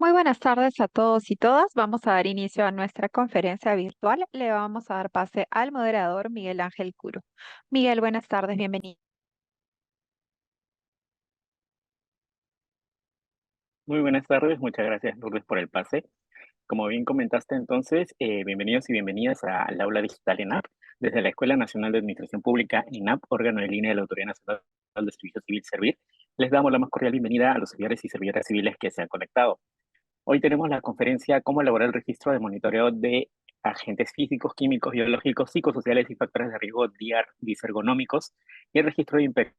Muy buenas tardes a todos y todas. Vamos a dar inicio a nuestra conferencia virtual. Le vamos a dar pase al moderador Miguel Ángel Curo. Miguel, buenas tardes, bienvenido. Muy buenas tardes, muchas gracias Lourdes por el pase. Como bien comentaste entonces, bienvenidos y bienvenidas al aula digital ENAP, desde la Escuela Nacional de Administración Pública ENAP, órgano de línea de la Autoridad Nacional de Servicio Civil Servir. Les damos la más cordial bienvenida a los servidores y servidoras civiles que se han conectado. Hoy tenemos la conferencia Cómo elaborar el registro de monitoreo de agentes físicos, químicos, biológicos, psicosociales y factores de riesgo disergonómicos y el registro de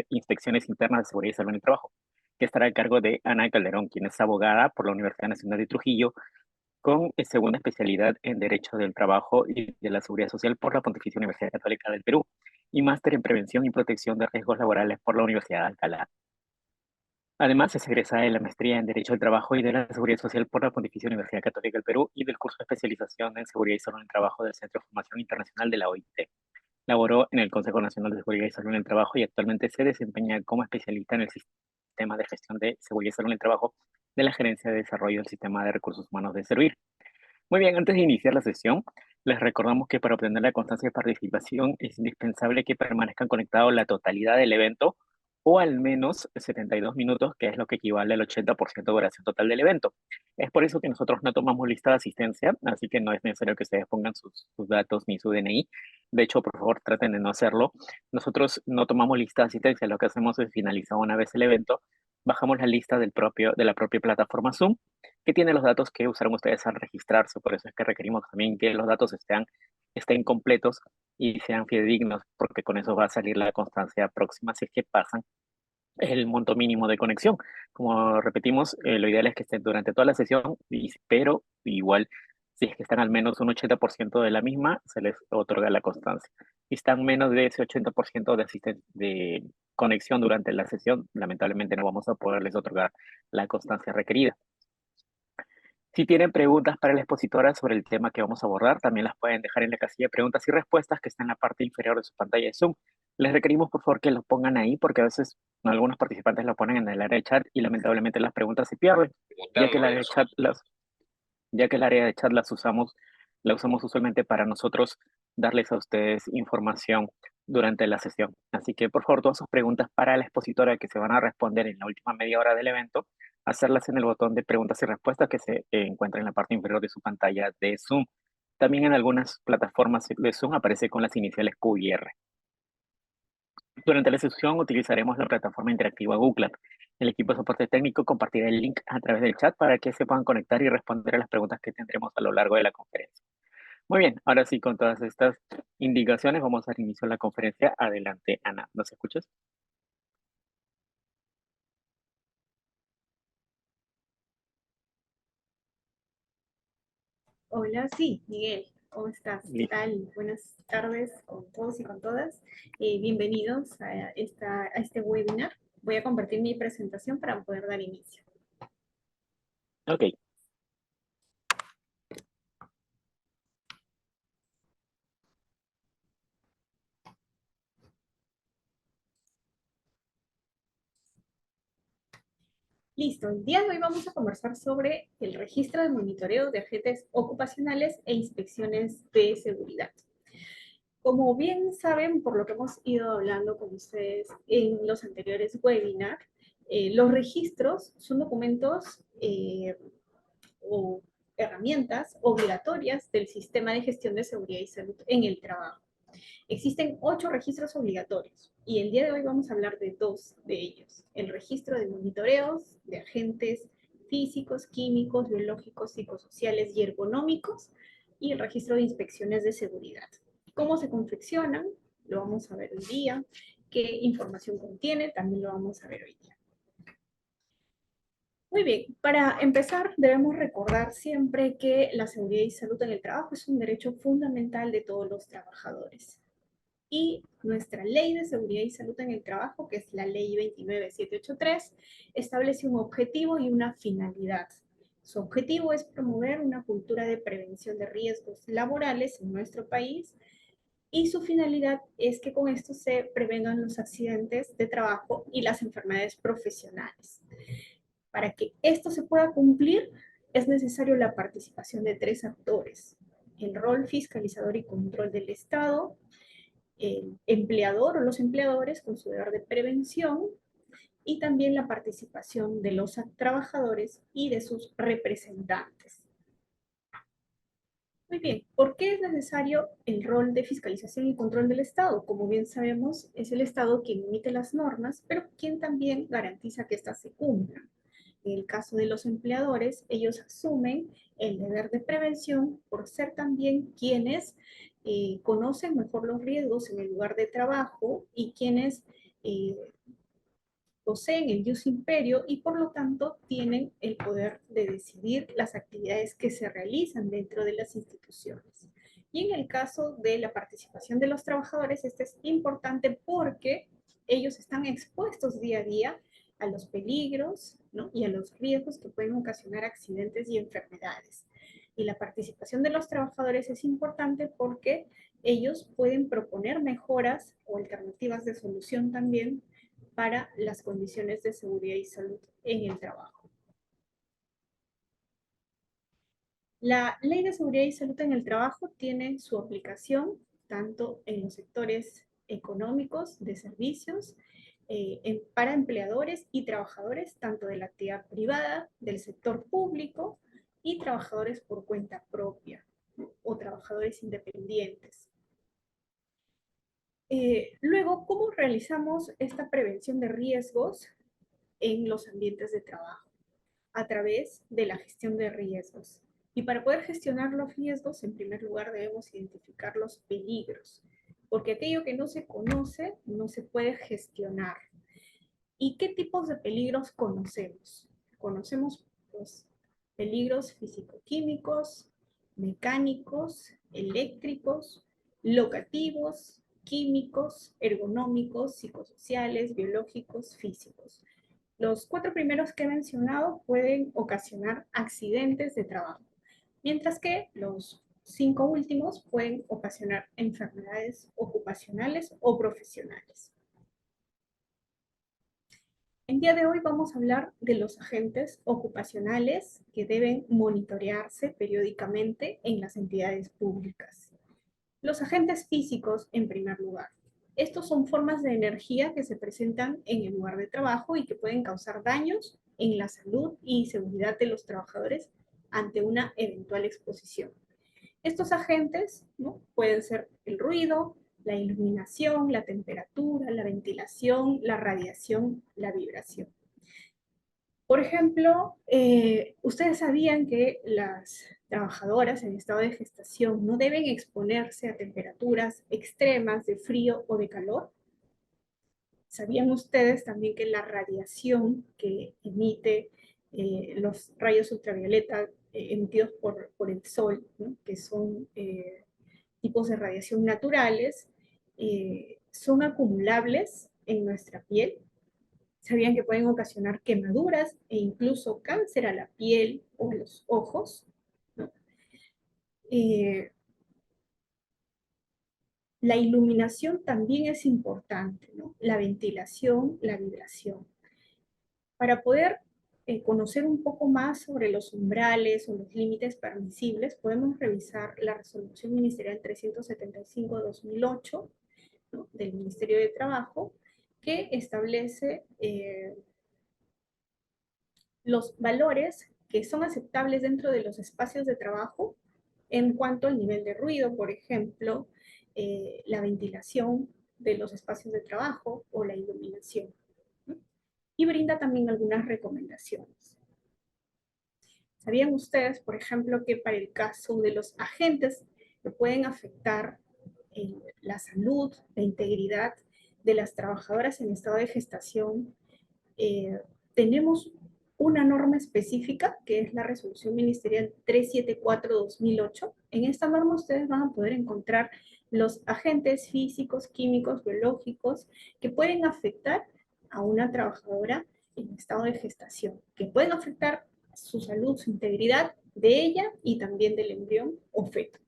inspecciones internas de seguridad y salud en el trabajo, que estará a cargo de Ana Calderón, quien es abogada por la Universidad Nacional de Trujillo, con segunda especialidad en Derecho del Trabajo y de la Seguridad Social por la Pontificia Universidad Católica del Perú, y máster en Prevención y Protección de Riesgos Laborales por la Universidad de Alcalá. Además, es egresada de la maestría en Derecho del Trabajo y de la Seguridad Social por la Pontificia Universidad Católica del Perú y del curso de especialización en Seguridad y Salud en el Trabajo del Centro de Formación Internacional de la OIT. Laboró en el Consejo Nacional de Seguridad y Salud en el Trabajo y actualmente se desempeña como especialista en el Sistema de Gestión de Seguridad y Salud en el Trabajo de la Gerencia de Desarrollo del Sistema de Recursos Humanos de Servir. Muy bien, antes de iniciar la sesión, les recordamos que para obtener la constancia de participación es indispensable que permanezcan conectados la totalidad del evento o al menos 72 minutos, que es lo que equivale al 80% de duración total del evento. Es por eso que nosotros no tomamos lista de asistencia, así que no es necesario que ustedes pongan sus datos ni su DNI. De hecho, por favor, traten de no hacerlo. Nosotros no tomamos lista de asistencia, lo que hacemos es finalizar una vez el evento, bajamos la lista de la propia plataforma Zoom que tiene los datos que usaron ustedes al registrarse. Por eso es que requerimos también que los datos estén completos y sean fidedignos, porque con eso va a salir la constancia próxima si es que pasan el monto mínimo de conexión. Como repetimos, lo ideal es que estén durante toda la sesión, pero igual, si es que están al menos un 80% de la misma, se les otorga la constancia. Si están menos de ese 80% de conexión durante la sesión, lamentablemente no vamos a poderles otorgar la constancia requerida. Si tienen preguntas para la expositora sobre el tema que vamos a abordar, también las pueden dejar en la casilla de preguntas y respuestas que está en la parte inferior de su pantalla de Zoom. Les requerimos, por favor, que lo pongan ahí porque a veces algunos participantes lo ponen en el área de chat y lamentablemente las preguntas se pierden, ya que el área de chat ya que el área de chat la usamos usualmente para nosotros darles a ustedes información durante la sesión. Así que, por favor, todas sus preguntas para la expositora que se van a responder en la última media hora del evento, hacerlas en el botón de preguntas y respuestas que se encuentra en la parte inferior de su pantalla de Zoom. También en algunas plataformas de Zoom aparece con las iniciales Q y R. Durante la sesión utilizaremos la plataforma interactiva Google Cloud. El equipo de soporte técnico compartirá el link a través del chat para que se puedan conectar y responder a las preguntas que tendremos a lo largo de la conferencia. Muy bien, ahora sí, con todas estas indicaciones, vamos a dar inicio a la conferencia. Adelante, Ana, ¿nos escuchas? Hola, sí, Miguel, ¿cómo estás? ¿Qué Listo. tal? Buenas tardes con todos y con todas. Bienvenidos a este webinar. Voy a compartir mi presentación para poder dar inicio. Ok, Listo, el día de hoy vamos a conversar sobre el registro de monitoreo de agentes ocupacionales e inspecciones de seguridad. Como bien saben, por lo que hemos ido hablando con ustedes en los anteriores webinars, los registros son documentos o herramientas obligatorias del sistema de gestión de seguridad y salud en el trabajo. Existen 8 registros obligatorios y el día de hoy vamos a hablar de 2 de ellos. El registro de monitoreos de agentes físicos, químicos, biológicos, psicosociales y ergonómicos y el registro de inspecciones de seguridad. ¿Cómo se confeccionan? Lo vamos a ver hoy día. ¿Qué información contiene? También lo vamos a ver hoy día. Muy bien, para empezar debemos recordar siempre que la seguridad y salud en el trabajo es un derecho fundamental de todos los trabajadores. Y nuestra ley de seguridad y salud en el trabajo, que es la ley 29783, establece un objetivo y una finalidad. Su objetivo es promover una cultura de prevención de riesgos laborales en nuestro país y su finalidad es que con esto se prevengan los accidentes de trabajo y las enfermedades profesionales. Para que esto se pueda cumplir, es necesario la participación de 3 actores: el rol fiscalizador y control del Estado, el empleador o los empleadores con su deber de prevención, y también la participación de los trabajadores y de sus representantes. Muy bien, ¿por qué es necesario el rol de fiscalización y control del Estado? Como bien sabemos, es el Estado quien emite las normas, pero quien también garantiza que éstas se cumplan. En el caso de los empleadores, ellos asumen el deber de prevención por ser también quienes conocen mejor los riesgos en el lugar de trabajo y quienes eh, poseen el jus imperio y por lo tanto tienen el poder de decidir las actividades que se realizan dentro de las instituciones. Y en el caso de la participación de los trabajadores, este es importante porque ellos están expuestos día a día a los peligros, ¿no?, y a los riesgos que pueden ocasionar accidentes y enfermedades. Y la participación de los trabajadores es importante porque ellos pueden proponer mejoras o alternativas de solución también para las condiciones de seguridad y salud en el trabajo. La Ley de Seguridad y Salud en el Trabajo tiene su aplicación tanto en los sectores económicos, de servicios, para empleadores y trabajadores, tanto de la actividad privada, del sector público y trabajadores por cuenta propia, ¿no?, o trabajadores independientes. Luego, ¿cómo realizamos esta prevención de riesgos en los ambientes de trabajo? A través de la gestión de riesgos. Y para poder gestionar los riesgos, en primer lugar debemos identificar los peligros, porque aquello que no se conoce no se puede gestionar. ¿Y qué tipos de peligros conocemos? Conocemos, pues, peligros físico-químicos, mecánicos, eléctricos, locativos, químicos, ergonómicos, psicosociales, biológicos, físicos. Los 4 primeros que he mencionado pueden ocasionar accidentes de trabajo, mientras que los 5 últimos pueden ocasionar enfermedades ocupacionales o profesionales. El día de hoy vamos a hablar de los agentes ocupacionales que deben monitorearse periódicamente en las entidades públicas. Los agentes físicos, en primer lugar. Estos son formas de energía que se presentan en el lugar de trabajo y que pueden causar daños en la salud y seguridad de los trabajadores ante una eventual exposición. Estos agentes, ¿no?, pueden ser el ruido, la iluminación, la temperatura, la ventilación, la radiación, la vibración. Por ejemplo, ustedes sabían que las trabajadoras en estado de gestación no deben exponerse a temperaturas extremas de frío o de calor. ¿Sabían ustedes también que la radiación que emite los rayos ultravioleta emitidos por el sol, ¿no?, que son tipos de radiación naturales, son acumulables en nuestra piel? ¿Sabían que pueden ocasionar quemaduras e incluso cáncer a la piel o a los ojos, ¿no? La iluminación también es importante, ¿no? La ventilación, la vibración. Para poder conocer un poco más sobre los umbrales o los límites permisibles, podemos revisar la Resolución Ministerial 375/2008, ¿no?, del Ministerio de Trabajo, que establece los valores que son aceptables dentro de los espacios de trabajo en cuanto al nivel de ruido, por ejemplo, la ventilación de los espacios de trabajo o la iluminación, ¿no? Y brinda también algunas recomendaciones. ¿Sabían ustedes, por ejemplo, que para el caso de los agentes que pueden afectar la salud, la integridad de las trabajadoras en estado de gestación, tenemos una norma específica que es la Resolución Ministerial 374/2008? En esta norma ustedes van a poder encontrar los agentes físicos, químicos, biológicos que pueden afectar a una trabajadora en estado de gestación, que pueden afectar su salud, su integridad de ella y también del embrión o feto.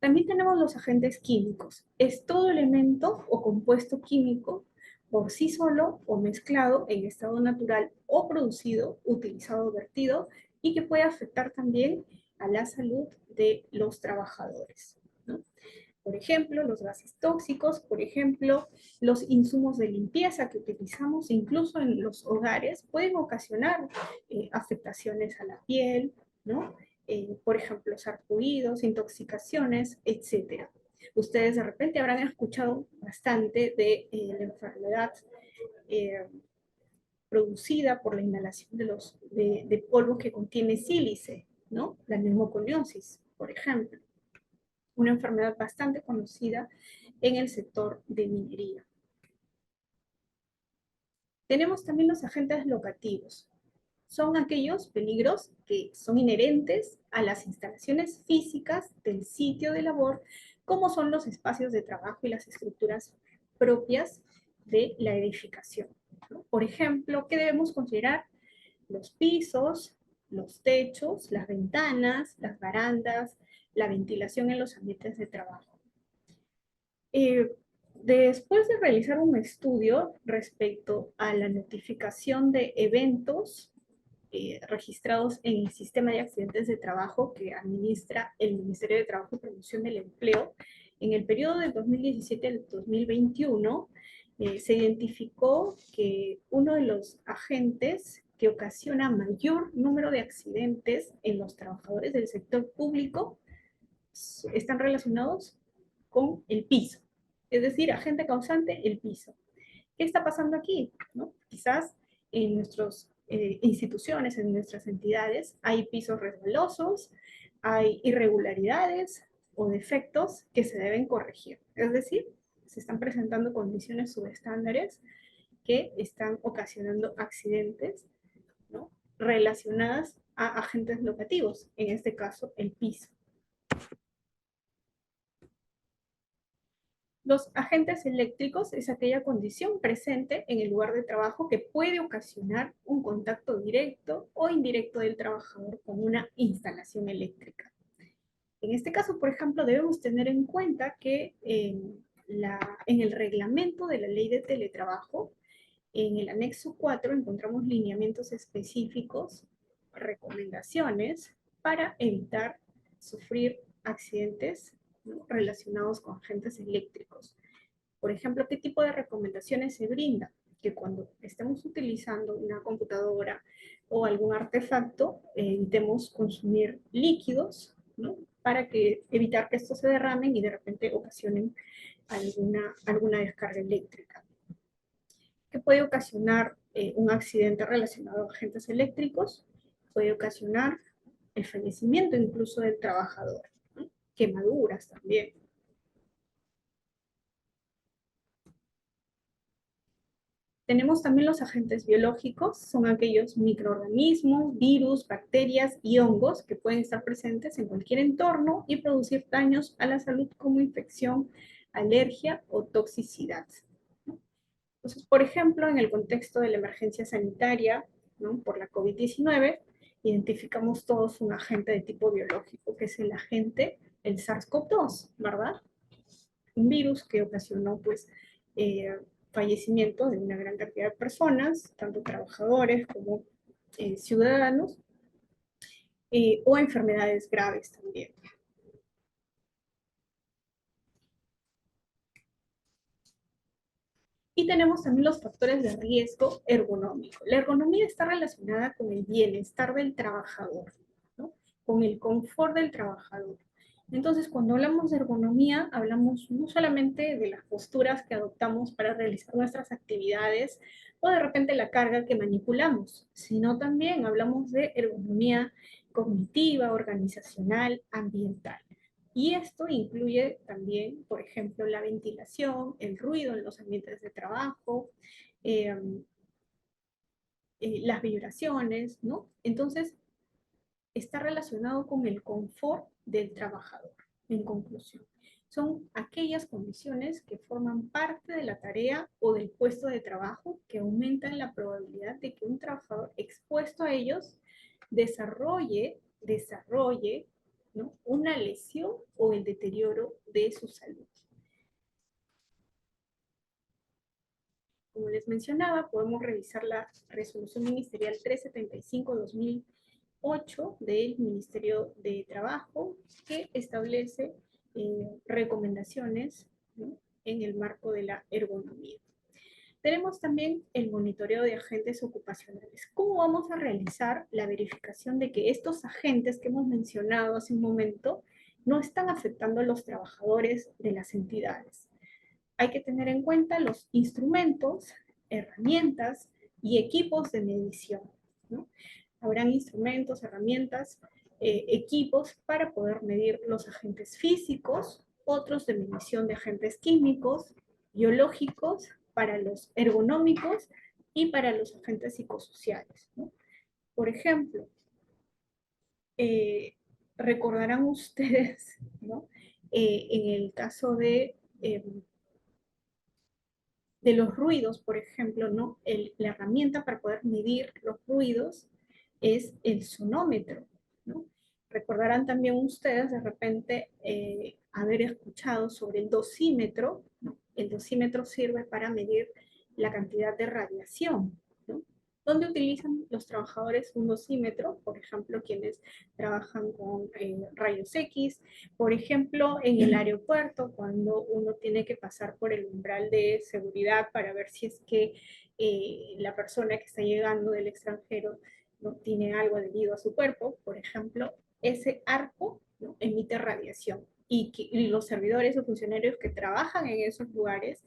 También tenemos los agentes químicos. Es todo elemento o compuesto químico por sí solo o mezclado en estado natural o producido, utilizado o vertido, y que puede afectar también a la salud de los trabajadores, ¿no? Por ejemplo, los gases tóxicos, por ejemplo, los insumos de limpieza que utilizamos incluso en los hogares pueden ocasionar afectaciones a la piel, ¿no? Por ejemplo, sarpullidos, intoxicaciones, etcétera. Ustedes de repente habrán escuchado bastante de la enfermedad eh, producida por la inhalación de polvo que contiene sílice, ¿no? La neumoconiosis, por ejemplo, una enfermedad bastante conocida en el sector de minería. Tenemos también los agentes locativos. Son aquellos peligros que son inherentes a las instalaciones físicas del sitio de labor, como son los espacios de trabajo y las estructuras propias de la edificación, ¿no? Por ejemplo, ¿qué debemos considerar? Los pisos, los techos, las ventanas, las barandas, la ventilación en los ambientes de trabajo. Eh, Después de realizar un estudio respecto a la notificación de eventos registrados en el sistema de accidentes de trabajo que administra el Ministerio de Trabajo y Promoción del Empleo, en el periodo del 2017 al 2021, se identificó que uno de los agentes que ocasiona mayor número de accidentes en los trabajadores del sector público están relacionados con el piso. Es decir, agente causante, el piso. ¿Qué está pasando aquí? ¿No? Quizás en nuestras instituciones, en nuestras entidades, hay pisos resbalosos, hay irregularidades o defectos que se deben corregir. Es decir, se están presentando condiciones subestándares que están ocasionando accidentes, ¿no? Relacionadas a agentes locativos, en este caso el piso. Los agentes eléctricos es aquella condición presente en el lugar de trabajo que puede ocasionar un contacto directo o indirecto del trabajador con una instalación eléctrica. En este caso, por ejemplo, debemos tener en cuenta que en el reglamento de la ley de teletrabajo, en el anexo 4 encontramos lineamientos específicos, recomendaciones para evitar sufrir accidentes, ¿no?, relacionados con agentes eléctricos. Por ejemplo, ¿qué tipo de recomendaciones se brinda? Que cuando estemos utilizando una computadora o algún artefacto, evitemos consumir líquidos, ¿no?, para evitar que estos se derramen y de repente ocasionen alguna descarga eléctrica. ¿Qué puede ocasionar un accidente relacionado a agentes eléctricos? Puede ocasionar el fallecimiento incluso del trabajador, ¿no? Quemaduras también. Tenemos también los agentes biológicos, son aquellos microorganismos, virus, bacterias y hongos que pueden estar presentes en cualquier entorno y producir daños a la salud como infección, alergia o toxicidad. Entonces, por ejemplo, en el contexto de la emergencia sanitaria, ¿no?, por la COVID-19, identificamos todos un agente de tipo biológico, que es el agente, el SARS-CoV-2, ¿verdad? Un virus que ocasionó, pues, fallecimiento de una gran cantidad de personas, tanto trabajadores como ciudadanos, o enfermedades graves también. Y tenemos también los factores de riesgo ergonómico. La ergonomía está relacionada con el bienestar del trabajador, ¿no?, con el confort del trabajador. Entonces, cuando hablamos de ergonomía, hablamos no solamente de las posturas que adoptamos para realizar nuestras actividades o de repente la carga que manipulamos, sino también hablamos de ergonomía cognitiva, organizacional, ambiental. Y esto incluye también, por ejemplo, la ventilación, el ruido en los ambientes de trabajo, eh, las vibraciones, ¿no? Entonces, está relacionado con el confort del trabajador, en conclusión. Son aquellas condiciones que forman parte de la tarea o del puesto de trabajo que aumentan la probabilidad de que un trabajador expuesto a ellos desarrolle, ¿no?, una lesión o el deterioro de su salud. como les mencionaba, podemos revisar la resolución ministerial 375/2008 del Ministerio de Trabajo, que establece recomendaciones, ¿no?, en el marco de la ergonomía. Tenemos también el monitoreo de agentes ocupacionales. ¿Cómo vamos a realizar la verificación de que estos agentes que hemos mencionado hace un momento no están afectando a los trabajadores de las entidades? Hay que tener en cuenta los instrumentos, herramientas y equipos de medición, ¿no? Habrán instrumentos, herramientas, equipos para poder medir los agentes físicos, otros de medición de agentes químicos, biológicos, para los ergonómicos y para los agentes psicosociales, ¿no? Por ejemplo, recordarán ustedes, ¿no?, en el caso de los ruidos, por ejemplo, ¿no?, la herramienta para poder medir los ruidos es el sonómetro, ¿no? Recordarán también ustedes de repente haber escuchado sobre el dosímetro, ¿no? El dosímetro sirve para medir la cantidad de radiación, ¿no? ¿Dónde utilizan los trabajadores un dosímetro? Por ejemplo, quienes trabajan con rayos X, por ejemplo, en el aeropuerto, cuando uno tiene que pasar por el umbral de seguridad para ver si es que la persona que está llegando del extranjero no tiene algo adherido a su cuerpo, por ejemplo, ese arco, ¿no?, emite radiación. Y los servidores o funcionarios que trabajan en esos lugares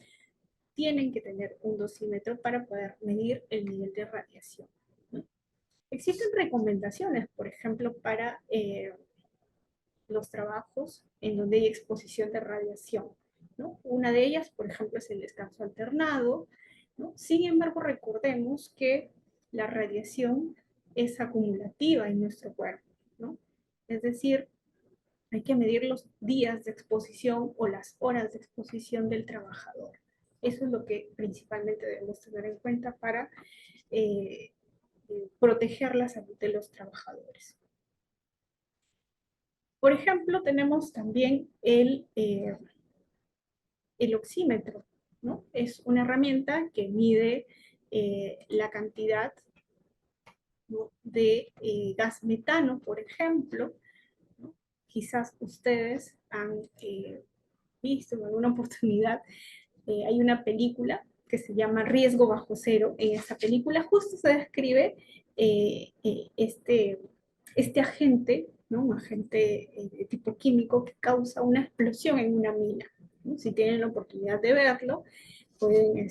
tienen que tener un dosímetro para poder medir el nivel de radiación, ¿no? Existen recomendaciones, por ejemplo, para los trabajos en donde hay exposición de radiación, ¿no? Una de ellas, por ejemplo, es el descanso alternado, ¿no? Sin embargo, recordemos que la radiación es acumulativa en nuestro cuerpo, ¿no? Es decir, hay que medir los días de exposición o las horas de exposición del trabajador. Eso es lo que principalmente debemos tener en cuenta para proteger la salud de los trabajadores. Por ejemplo, tenemos también el oxímetro, ¿no? Es una herramienta que mide la cantidad, ¿no?, de gas metano, por ejemplo, ¿no? Quizás ustedes han visto en alguna oportunidad, hay una película que se llama Riesgo Bajo Cero. En esa película justo se describe este agente, ¿no?, un agente de tipo químico que causa una explosión en una mina, ¿no? Si tienen la oportunidad de verlo, pueden, eh,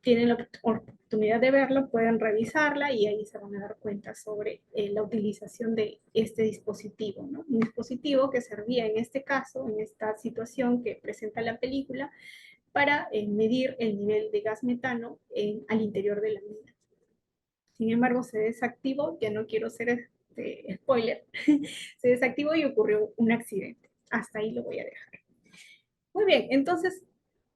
tienen la oportunidad de verlo, pueden revisarla y ahí se van a dar cuenta sobre la utilización de este dispositivo, ¿no? Un dispositivo que servía en este caso, en esta situación que presenta la película, para medir el nivel de gas metano al interior de la mina. Sin embargo, se desactivó, ya no quiero ser spoiler, se desactivó y ocurrió un accidente. Hasta ahí lo voy a dejar. Muy bien, entonces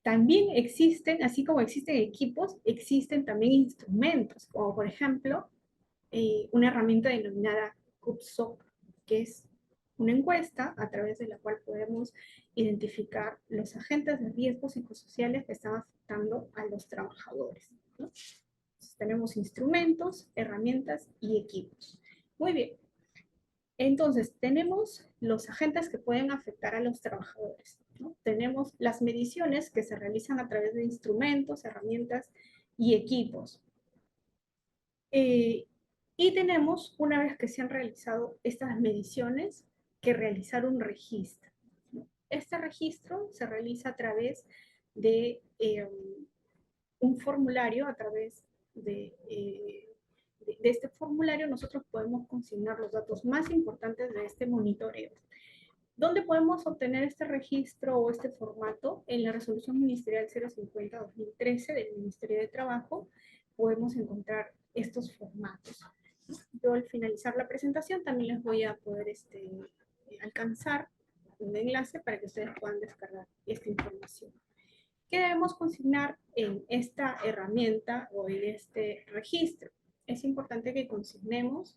también existen, así como existen equipos, existen también instrumentos, como por ejemplo una herramienta denominada CUBSOP, que es una encuesta a través de la cual podemos identificar los agentes de riesgos psicosociales que están afectando a los trabajadores, ¿no? Entonces, tenemos instrumentos, herramientas y equipos. Muy bien. Entonces, tenemos los agentes que pueden afectar a los trabajadores, ¿no? Tenemos las mediciones que se realizan a través de instrumentos, herramientas y equipos. Y tenemos, una vez que se han realizado estas mediciones, que realizar un registro, ¿no? Este registro se realiza a través de un formulario, a través de este formulario nosotros podemos consignar los datos más importantes de este monitoreo. ¿Dónde podemos obtener este registro o este formato? En la resolución ministerial 050/2013 del Ministerio de Trabajo podemos encontrar estos formatos. Yo al finalizar la presentación también les voy a poder alcanzar un enlace para que ustedes puedan descargar esta información. ¿Qué debemos consignar en esta herramienta o en este registro? Es importante que consignemos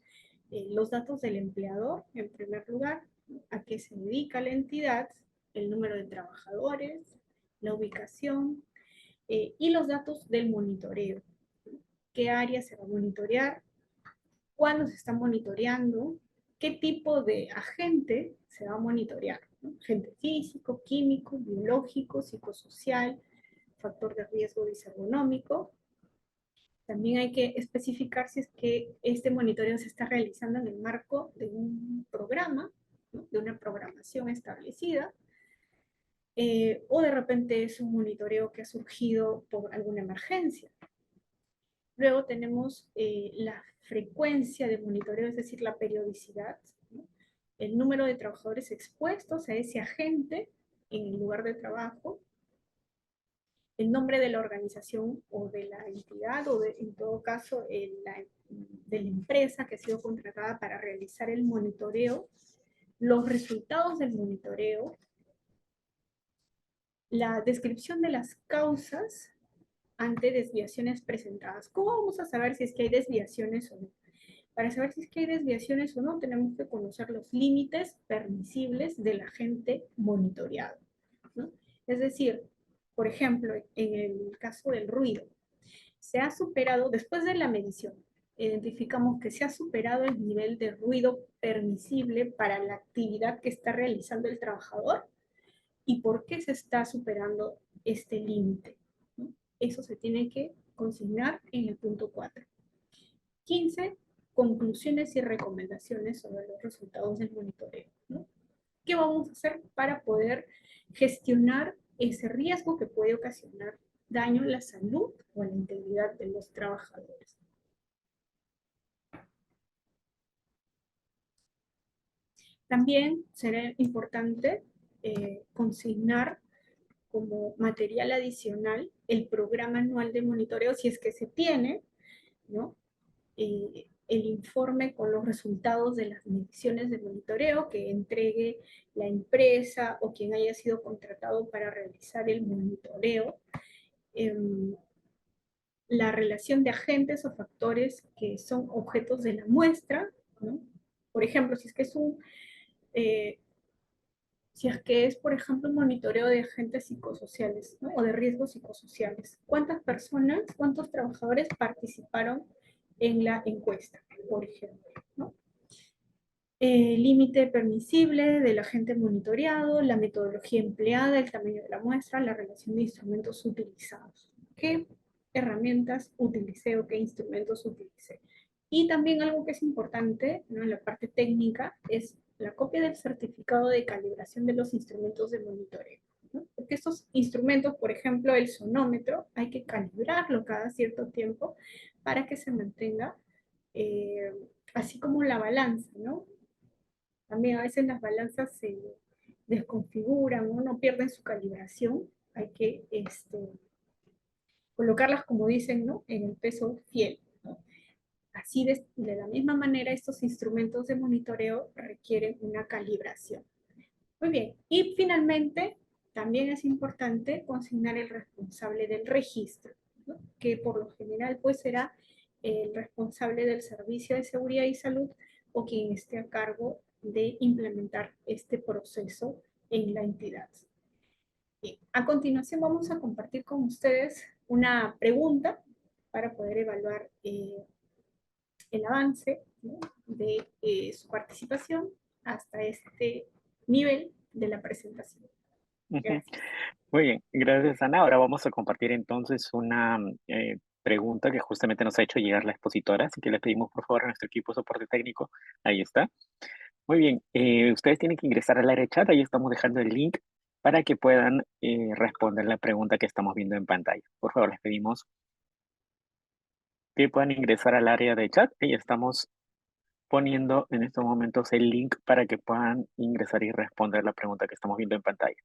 los datos del empleador, en primer lugar, a qué se dedica la entidad, el número de trabajadores, la ubicación, y los datos del monitoreo. ¿Qué área se va a monitorear? ¿Cuándo se está monitoreando? ¿Qué tipo de agente se va a monitorear? ¿No? Agente físico, químico, biológico, psicosocial, factor de riesgo disergonómico. También hay que especificar si es que este monitoreo se está realizando en el marco de un programa, ¿no? De una programación establecida, o de repente es un monitoreo que ha surgido por alguna emergencia. Luego tenemos la frecuencia de monitoreo, es decir, la periodicidad, ¿no? El número de trabajadores expuestos a ese agente en el lugar de trabajo, el nombre de la organización o de la entidad, o en todo caso de la empresa que ha sido contratada para realizar el monitoreo, los resultados del monitoreo, la descripción de las causas ante desviaciones presentadas. ¿Cómo vamos a saber si es que hay desviaciones o no? Para saber si es que hay desviaciones o no, tenemos que conocer los límites permisibles del agente monitoreado, ¿no? Es decir, por ejemplo, en el caso del ruido, se ha superado, después de la medición, identificamos que se ha superado el nivel de ruido permisible para la actividad que está realizando el trabajador. ¿Y por qué se está superando este límite? ¿No? Eso se tiene que consignar en el punto 4. 15. Conclusiones y recomendaciones sobre los resultados del monitoreo, ¿no? ¿Qué vamos a hacer para poder gestionar ese riesgo que puede ocasionar daño a la salud o a la integridad de los trabajadores? También será importante consignar como material adicional el programa anual de monitoreo, si es que se tiene, ¿no? El informe con los resultados de las mediciones de monitoreo que entregue la empresa o quien haya sido contratado para realizar el monitoreo, la relación de agentes o factores que son objetos de la muestra, ¿no? Por ejemplo, si es que es, por ejemplo, un monitoreo de agentes psicosociales, ¿no? O de riesgos psicosociales. ¿Cuántas personas, cuántos trabajadores participaron en la encuesta, por ejemplo, ¿no? Límite permisible del agente monitoreado, la metodología empleada, el tamaño de la muestra, la relación de instrumentos utilizados. ¿Qué herramientas utilicé o qué instrumentos utilicé? Y también algo que es importante, ¿no? En la parte técnica es la copia del certificado de calibración de los instrumentos de monitoreo, ¿no? Porque estos instrumentos, por ejemplo, el sonómetro, hay que calibrarlo cada cierto tiempo para que se mantenga, así como la balanza, ¿no? También a veces las balanzas se desconfiguran, ¿no? No pierden su calibración. Hay que colocarlas, como dicen, ¿no? En el peso fiel, ¿no? Así de la misma manera, estos instrumentos de monitoreo requieren una calibración. Muy bien. Y finalmente, también es importante consignar el responsable del registro, ¿no? Que por lo general pues será el responsable del servicio de seguridad y salud o quien esté a cargo de implementar este proceso en la entidad. Bien. A continuación vamos a compartir con ustedes una pregunta para poder evaluar el avance, ¿no? De su participación hasta este nivel de la presentación. Ujú. Gracias. Muy bien, gracias Ana. Ahora vamos a compartir entonces una pregunta que justamente nos ha hecho llegar la expositora, así que le pedimos por favor a nuestro equipo de soporte técnico. Ahí está. Muy bien, ustedes tienen que ingresar al área de chat, ahí estamos dejando el link para que puedan responder la pregunta que estamos viendo en pantalla. Por favor, les pedimos que puedan ingresar al área de chat, ahí estamos poniendo en estos momentos el link para que puedan ingresar y responder la pregunta que estamos viendo en pantalla.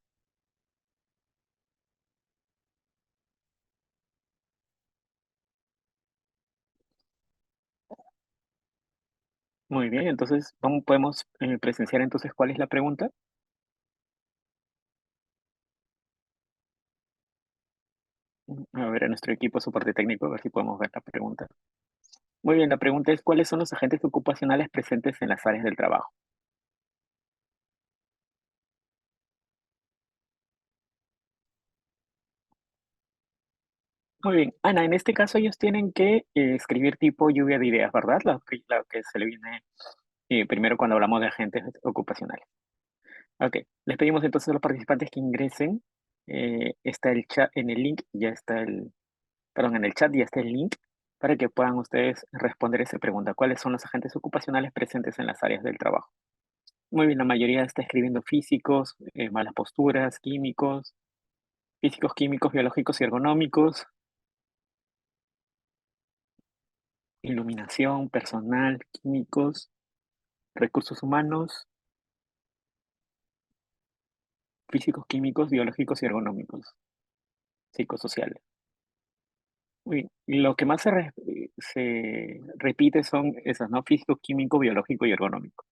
Muy bien, entonces, ¿cómo podemos presenciar entonces cuál es la pregunta? A ver, a nuestro equipo de soporte técnico, a ver si podemos ver la pregunta. Muy bien, la pregunta es, ¿cuáles son los agentes ocupacionales presentes en las áreas del trabajo? Muy bien. Ana, en este caso ellos tienen que escribir tipo lluvia de ideas, ¿verdad? Lo que se le viene primero cuando hablamos de agentes ocupacionales. Ok, les pedimos entonces a los participantes que ingresen. Está el chat en el link, ya está perdón, en el chat ya está el link para que puedan ustedes responder esa pregunta. ¿Cuáles son los agentes ocupacionales presentes en las áreas del trabajo? Muy bien, la mayoría está escribiendo físicos, malas posturas, químicos, físicos, químicos, biológicos y ergonómicos, iluminación, personal, químicos, recursos humanos, físicos, químicos, biológicos y ergonómicos, psicosociales. Uy, lo que más se repite son esas, ¿no? Físico, químico, biológico y ergonómico.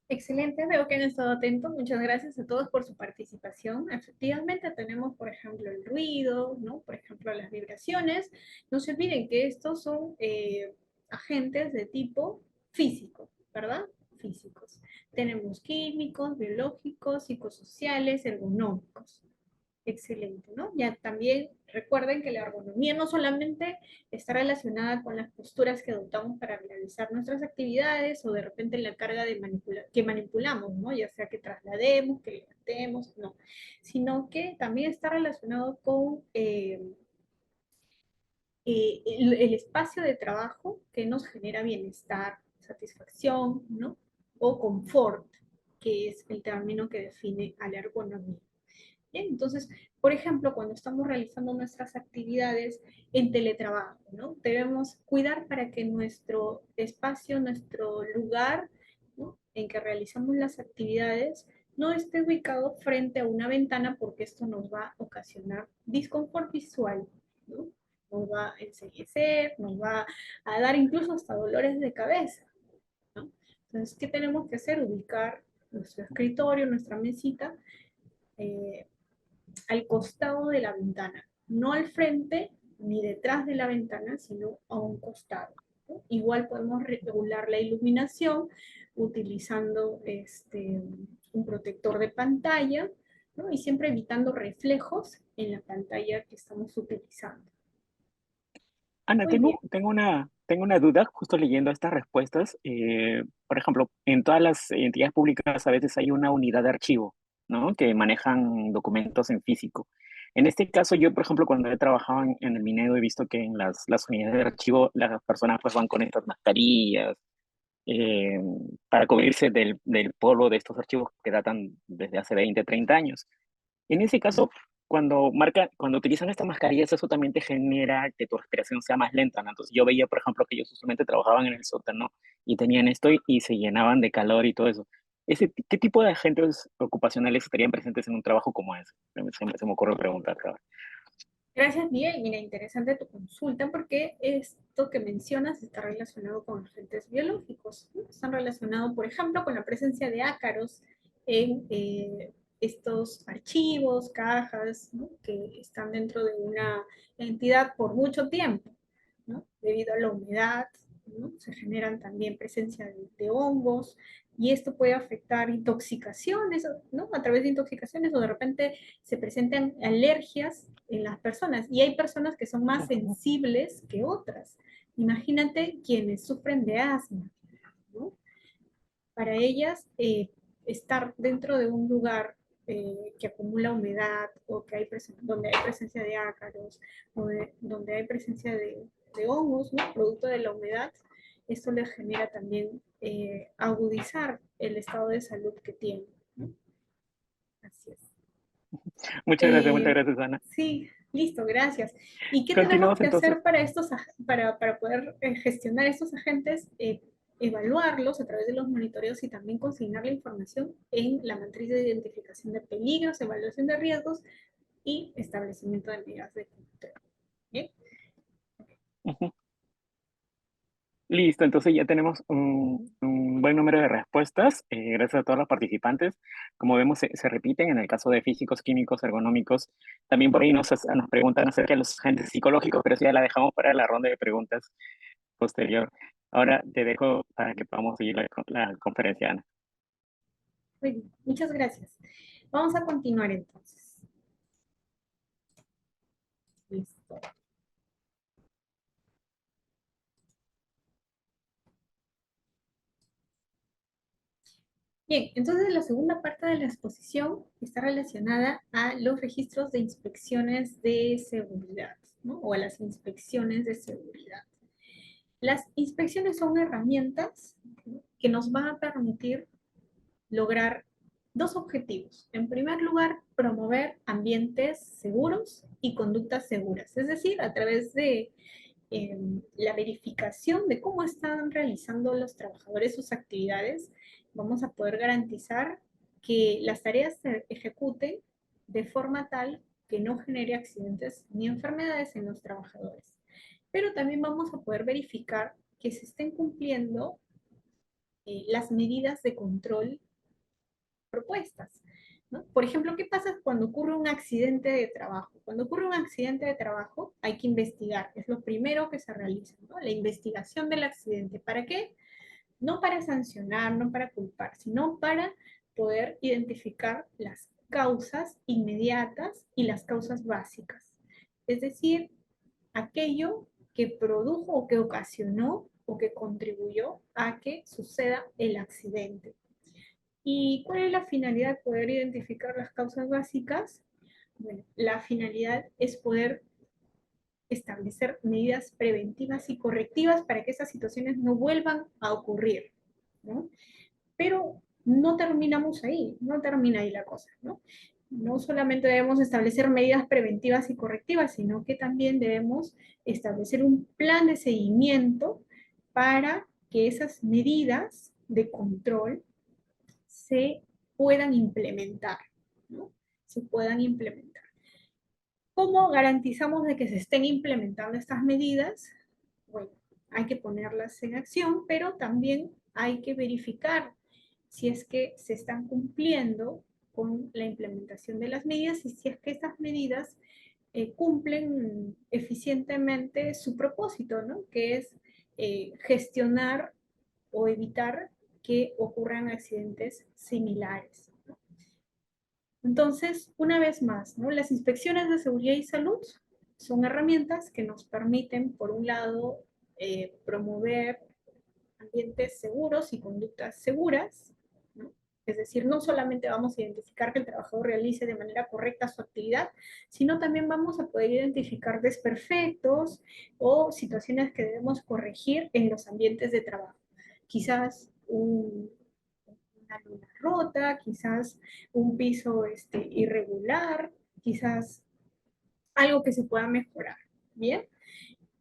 Excelente, veo que han estado atentos. Muchas gracias a todos por su participación. Efectivamente, tenemos, por ejemplo, el ruido, ¿no? Por ejemplo, las vibraciones. No se olviden que estos son agentes de tipo físico, ¿verdad? Físicos. Tenemos químicos, biológicos, psicosociales, ergonómicos. Excelente, ¿no? Ya también recuerden que la ergonomía no solamente está relacionada con las posturas que adoptamos para realizar nuestras actividades o de repente la carga de que manipulamos, ¿no? Ya sea que traslademos, que levantemos, no, sino que también está relacionado con el espacio de trabajo que nos genera bienestar, satisfacción, ¿no? O confort, que es el término que define a la ergonomía. Bien, entonces, por ejemplo, cuando estamos realizando nuestras actividades en teletrabajo, ¿no? Debemos cuidar para que nuestro espacio, nuestro lugar, ¿no? En que realizamos las actividades no esté ubicado frente a una ventana porque esto nos va a ocasionar disconfort visual, ¿no? Nos va a enseguecer, nos va a dar incluso hasta dolores de cabeza, ¿no? Entonces, ¿qué tenemos que hacer? Ubicar nuestro escritorio, nuestra mesita, eh, al costado de la ventana, no al frente ni detrás de la ventana, sino a un costado, ¿no? Igual podemos regular la iluminación utilizando un protector de pantalla, ¿no? Y siempre evitando reflejos en la pantalla que estamos utilizando. Ana, Muy bien. tengo una duda justo leyendo estas respuestas. Por ejemplo, en todas las entidades públicas a veces hay una unidad de archivo, ¿no? Que manejan documentos en físico. En este caso, yo, por ejemplo, cuando he trabajado en el Minedo, he visto que en las unidades de archivo las personas pues van con estas mascarillas eh, para cubrirse del polvo de estos archivos que datan desde hace 20, 30 años. En ese caso, cuando utilizan estas mascarillas, eso también te genera que tu respiración sea más lenta, ¿no? Entonces yo veía, por ejemplo, que ellos usualmente trabajaban en el sótano y tenían esto y se llenaban de calor y todo eso. ¿Qué tipo de agentes ocupacionales estarían presentes en un trabajo como ese? Se me ocurre preguntar, claro. Gracias, Miguel. Mira, interesante tu consulta porque esto que mencionas está relacionado con agentes biológicos, ¿no? Están relacionados, por ejemplo, con la presencia de ácaros en estos archivos, cajas, ¿no? Que están dentro de una entidad por mucho tiempo, ¿no? Debido a la humedad, ¿no? Se generan también presencia de hongos y esto puede afectar intoxicaciones, ¿no? A través de intoxicaciones o de repente se presentan alergias en las personas y hay personas que son más sensibles que otras. Imagínate quienes sufren de asma, ¿no? Para ellas, estar dentro de un lugar que acumula humedad o que donde hay presencia de ácaros o donde hay presencia de hongos, ¿no? Producto de la humedad, esto les genera también agudizar el estado de salud que tienen, ¿no? Así es. Muchas Eh, gracias, Ana. sí, listo, gracias. ¿Y qué tenemos Continuamos que entonces. hacer para para poder gestionar estos agentes? Evaluarlos a través de los monitoreos y también consignar la información en la matriz de identificación de peligros, evaluación de riesgos y establecimiento de medidas de control. ¿Bien? Ujú. Listo, entonces ya tenemos un buen número de respuestas. Gracias a todos los participantes. Como vemos, se repiten en el caso de físicos, químicos, ergonómicos. También por ahí nos preguntan acerca de los agentes psicológicos, pero eso ya la dejamos para la ronda de preguntas posterior. Ahora te dejo para que podamos seguir la conferencia, Ana. Muy bien, muchas gracias. Vamos a continuar entonces. Listo. Bien, entonces la segunda parte de la exposición está relacionada a los registros de inspecciones de seguridad, ¿no? O a las inspecciones de seguridad. Las inspecciones son herramientas que nos van a permitir lograr dos objetivos. En primer lugar, promover ambientes seguros y conductas seguras, es decir, a través de la verificación de cómo están realizando los trabajadores sus actividades, vamos a poder garantizar que las tareas se ejecuten de forma tal que no genere accidentes ni enfermedades en los trabajadores. Pero también vamos a poder verificar que se estén cumpliendo las medidas de control propuestas, ¿no? Por ejemplo, ¿qué pasa cuando ocurre un accidente de trabajo? Cuando ocurre un accidente de trabajo hay que investigar, es lo primero que se realiza, ¿no? La investigación del accidente. ¿Para qué? No para sancionar, no para culpar, sino para poder identificar las causas inmediatas y las causas básicas. Es decir, aquello que produjo o que ocasionó o que contribuyó a que suceda el accidente. ¿Y cuál es la finalidad de poder identificar las causas básicas? Bueno, la finalidad es poder establecer medidas preventivas y correctivas para que esas situaciones no vuelvan a ocurrir, ¿no? Pero no terminamos ahí, no termina ahí la cosa, ¿no? No solamente debemos establecer medidas preventivas y correctivas, sino que también debemos establecer un plan de seguimiento para que esas medidas de control se puedan implementar, ¿no? Se puedan implementar. ¿Cómo garantizamos de que se estén implementando estas medidas? Bueno, hay que ponerlas en acción, pero también hay que verificar si es que se están cumpliendo con la implementación de las medidas y si es que estas medidas cumplen eficientemente su propósito, ¿no? Que es gestionar o evitar que ocurran accidentes similares. Entonces, una vez más, ¿no? Las inspecciones de seguridad y salud son herramientas que nos permiten, por un lado, promover ambientes seguros y conductas seguras, ¿no? Es decir, no solamente vamos a identificar que el trabajador realice de manera correcta su actividad, sino también vamos a poder identificar desperfectos o situaciones que debemos corregir en los ambientes de trabajo. Quizás una luna rota, quizás un piso irregular, quizás algo que se pueda mejorar, ¿bien?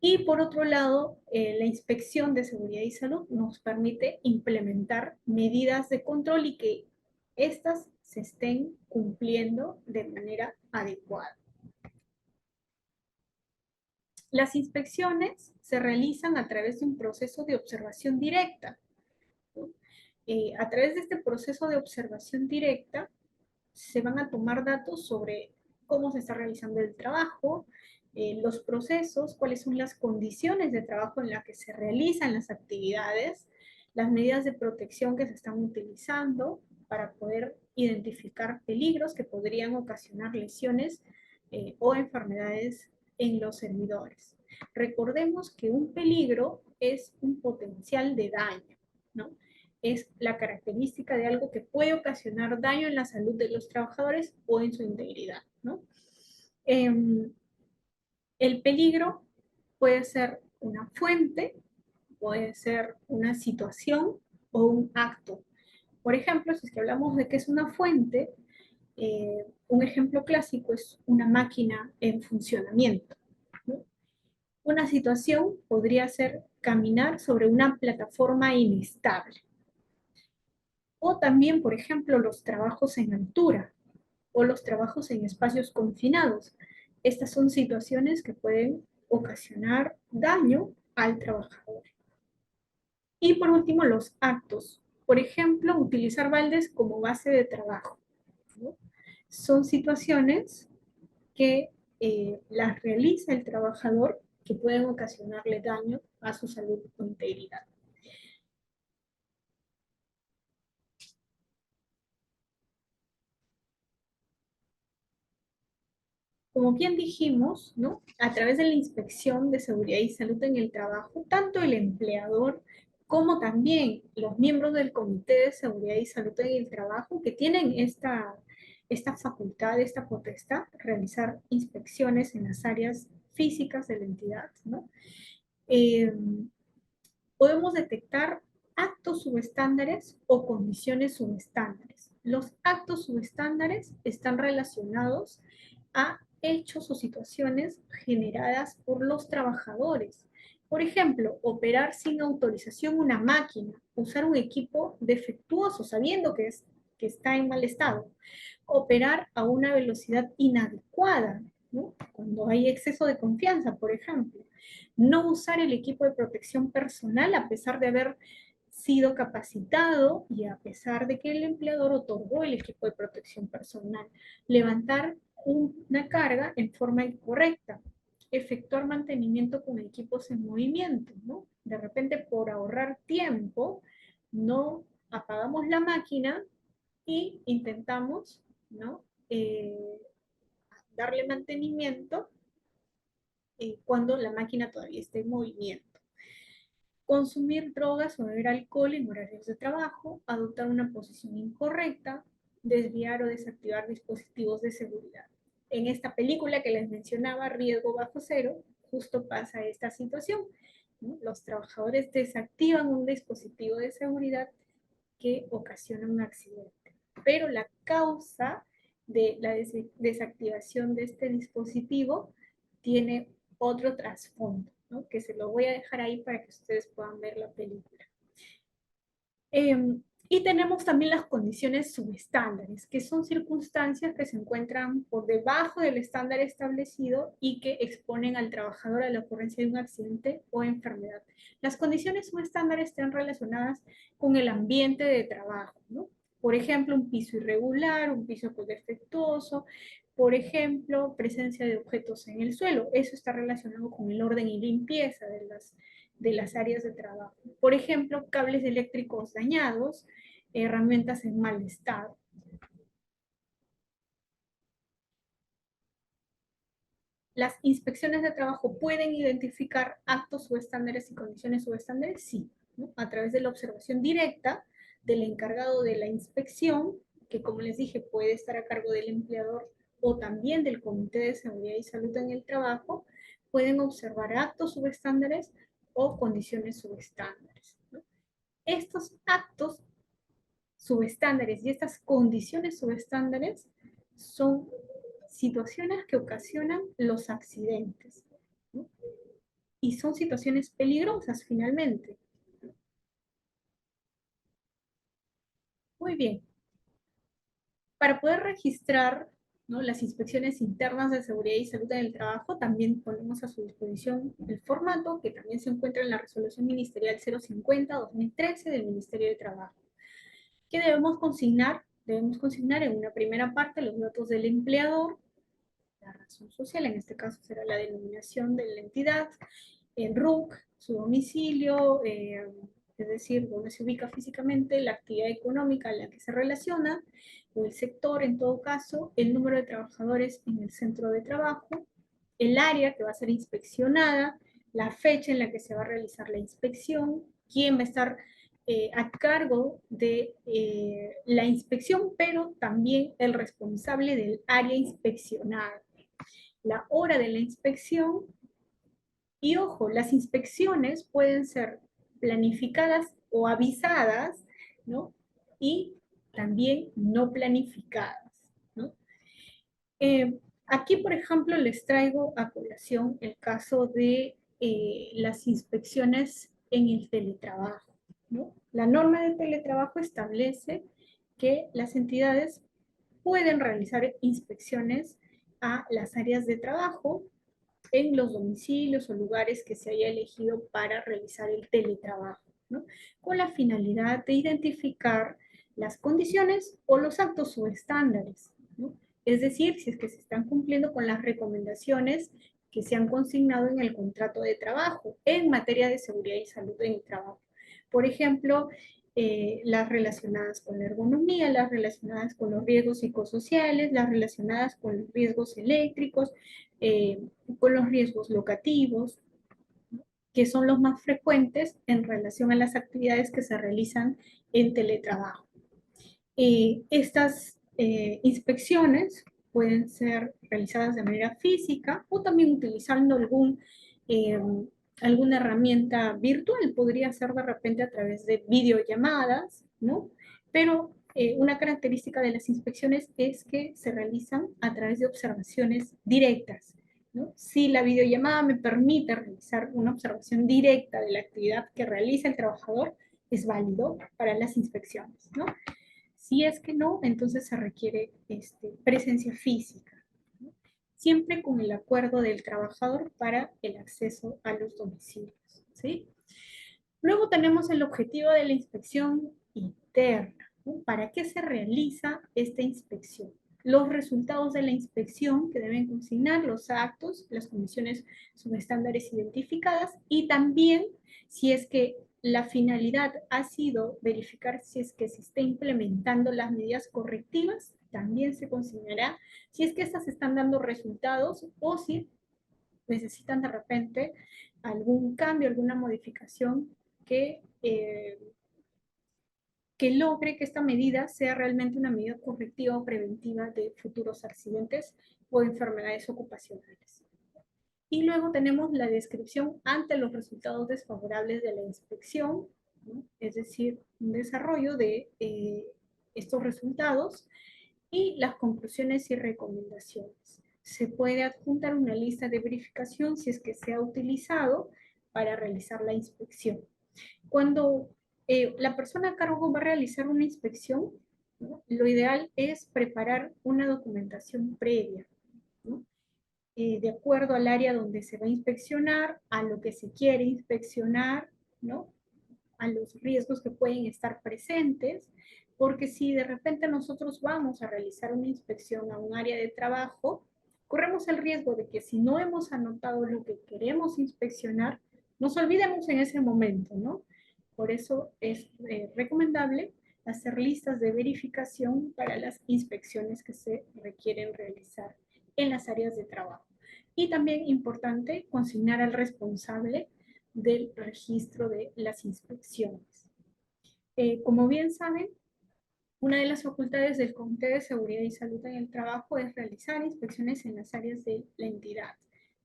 Y por otro lado, la inspección de seguridad y salud nos permite implementar medidas de control y que éstas se estén cumpliendo de manera adecuada. Las inspecciones se realizan a través de un proceso de observación directa, ¿no? A través de este proceso de observación directa se van a tomar datos sobre cómo se está realizando el trabajo, los procesos, cuáles son las condiciones de trabajo en las que se realizan las actividades, las medidas de protección que se están utilizando para poder identificar peligros que podrían ocasionar lesiones o enfermedades en los servidores. Recordemos que un peligro es un potencial de daño, ¿no? Es la característica de algo que puede ocasionar daño en la salud de los trabajadores o en su integridad, ¿no? El peligro puede ser una fuente, puede ser una situación o un acto. Por ejemplo, si es que hablamos de que es una fuente, un ejemplo clásico es una máquina en funcionamiento, ¿no? Una situación podría ser caminar sobre una plataforma inestable. O también, por ejemplo, los trabajos en altura o los trabajos en espacios confinados. Estas son situaciones que pueden ocasionar daño al trabajador. Y por último, los actos. Por ejemplo, utilizar baldes como base de trabajo, ¿no? Son situaciones que las realiza el trabajador que pueden ocasionarle daño a su salud o integridad. Como bien dijimos, ¿no? A través de la inspección de seguridad y salud en el trabajo, tanto el empleador como también los miembros del Comité de Seguridad y Salud en el Trabajo, que tienen esta facultad, esta potestad, realizar inspecciones en las áreas físicas de la entidad, ¿no? Eh, Podemos detectar actos subestándares o condiciones subestándares. Los actos subestándares están relacionados a hechos o situaciones generadas por los trabajadores. Por ejemplo, operar sin autorización una máquina, usar un equipo defectuoso sabiendo que está en mal estado, operar a una velocidad inadecuada, ¿no? Cuando hay exceso de confianza, por ejemplo, no usar el equipo de protección personal a pesar de haber sido capacitado y a pesar de que el empleador otorgó el equipo de protección personal, levantar una carga en forma incorrecta, efectuar mantenimiento con equipos en movimiento, ¿no? De repente, por ahorrar tiempo, no apagamos la máquina y intentamos, ¿no? Darle mantenimiento cuando la máquina todavía esté en movimiento. Consumir drogas o beber alcohol en horarios de trabajo, adoptar una posición incorrecta, desviar o desactivar dispositivos de seguridad. En esta película que les mencionaba, Riesgo Bajo Cero, justo pasa esta situación, ¿no? Los trabajadores desactivan un dispositivo de seguridad que ocasiona un accidente. Pero la causa de la desactivación de este dispositivo tiene otro trasfondo, ¿no? Que se lo voy a dejar ahí para que ustedes puedan ver la película. Y tenemos también las condiciones subestándares, que son circunstancias que se encuentran por debajo del estándar establecido y que exponen al trabajador a la ocurrencia de un accidente o enfermedad. Las condiciones subestándares están relacionadas con el ambiente de trabajo, ¿no? Por ejemplo, un piso irregular, un piso defectuoso, por ejemplo, presencia de objetos en el suelo. Eso está relacionado con el orden y limpieza de las áreas de trabajo. Por ejemplo, cables eléctricos dañados, herramientas en mal estado. ¿Las inspecciones de trabajo pueden identificar actos subestándares y condiciones subestándares? Sí, ¿no? A través de la observación directa del encargado de la inspección, que como les dije puede estar a cargo del empleador o también del Comité de Seguridad y Salud en el Trabajo, pueden observar actos subestándares o condiciones subestándares, ¿no? Estos actos subestándares y estas condiciones subestándares son situaciones que ocasionan los accidentes, ¿no? Y son situaciones peligrosas finalmente. Muy bien. Para poder registrar, ¿no?, las inspecciones internas de seguridad y salud en el trabajo, también ponemos a su disposición el formato que también se encuentra en la resolución ministerial 050-2013 del Ministerio de Trabajo. ¿Qué debemos consignar? Debemos consignar en una primera parte los datos del empleador, la razón social, en este caso será la denominación de la entidad, el RUC, su domicilio, es decir, dónde se ubica físicamente, la actividad económica a la que se relaciona, o el sector en todo caso, el número de trabajadores en el centro de trabajo, el área que va a ser inspeccionada, la fecha en la que se va a realizar la inspección, quién va a estar a cargo de la inspección, pero también el responsable del área inspeccionada, la hora de la inspección. Y ojo, las inspecciones pueden ser planificadas o avisadas, ¿no? Y también no planificadas, ¿no? Aquí, por ejemplo, les traigo a colación el caso de las inspecciones en el teletrabajo, ¿no? La norma de teletrabajo establece que las entidades pueden realizar inspecciones a las áreas de trabajo en los domicilios o lugares que se haya elegido para realizar el teletrabajo, ¿no? Con la finalidad de identificar las condiciones o los actos o estándares, ¿no? Es decir, si es que se están cumpliendo con las recomendaciones que se han consignado en el contrato de trabajo en materia de seguridad y salud en el trabajo. Por ejemplo, las relacionadas con la ergonomía, las relacionadas con los riesgos psicosociales, las relacionadas con los riesgos eléctricos, eh, con los riesgos locativos, que son los más frecuentes en relación a las actividades que se realizan en teletrabajo. Estas inspecciones pueden ser realizadas de manera física o también utilizando eh, alguna herramienta virtual. Podría ser de repente a través de videollamadas, ¿no? Pero una característica de las inspecciones es que se realizan a través de observaciones directas, ¿no? Si la videollamada me permite realizar una observación directa de la actividad que realiza el trabajador, es válido para las inspecciones, ¿no? Si es que no, entonces se requiere presencia física, ¿no? Siempre con el acuerdo del trabajador para el acceso a los domicilios, ¿sí? Luego tenemos el objetivo de la inspección interna, ¿no? ¿Para qué se realiza esta inspección? Los resultados de la inspección que deben consignar los actos, las condiciones subestándares identificadas y también si es que la finalidad ha sido verificar si es que se está implementando las medidas correctivas, también se consignará si es que estas están dando resultados o si necesitan de repente algún cambio, alguna modificación que logre que esta medida sea realmente una medida correctiva o preventiva de futuros accidentes o enfermedades ocupacionales. Y luego tenemos la descripción ante los resultados desfavorables de la inspección, ¿no? Es decir, un desarrollo de estos resultados y las conclusiones y recomendaciones. Se puede adjuntar una lista de verificación si es que se ha utilizado para realizar la inspección. Cuando la persona a cargo va a realizar una inspección, ¿no? Lo ideal es preparar una documentación previa, ¿no? De acuerdo al área donde se va a inspeccionar, a lo que se quiere inspeccionar, ¿no? A los riesgos que pueden estar presentes, porque si de repente nosotros vamos a realizar una inspección a un área de trabajo, corremos el riesgo de que si no hemos anotado lo que queremos inspeccionar, nos olvidemos en ese momento, ¿no? Por eso es recomendable hacer listas de verificación para las inspecciones que se requieren realizar en las áreas de trabajo. Y también importante consignar al responsable del registro de las inspecciones. Como bien saben, una de las facultades del Comité de Seguridad y Salud en el Trabajo es realizar inspecciones en las áreas de la entidad,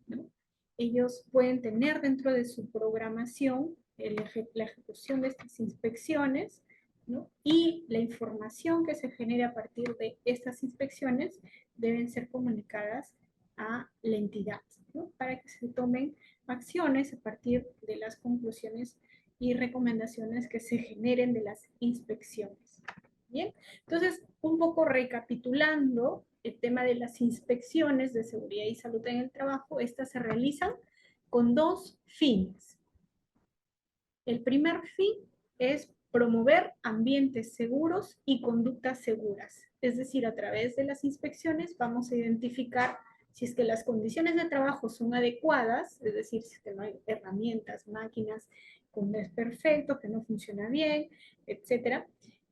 ¿no? Ellos pueden tener dentro de su programación la ejecución de estas inspecciones, ¿no? Y la información que se genere a partir de estas inspecciones deben ser comunicadas a la entidad, ¿no? Para que se tomen acciones a partir de las conclusiones y recomendaciones que se generen de las inspecciones. Bien, entonces, un poco recapitulando el tema de las inspecciones de seguridad y salud en el trabajo, estas se realizan con dos fines. El primer fin es promover ambientes seguros y conductas seguras. Es decir, a través de las inspecciones vamos a identificar si es que las condiciones de trabajo son adecuadas, es decir, si es que no hay herramientas, máquinas con desperfecto, que no funciona bien, etcétera.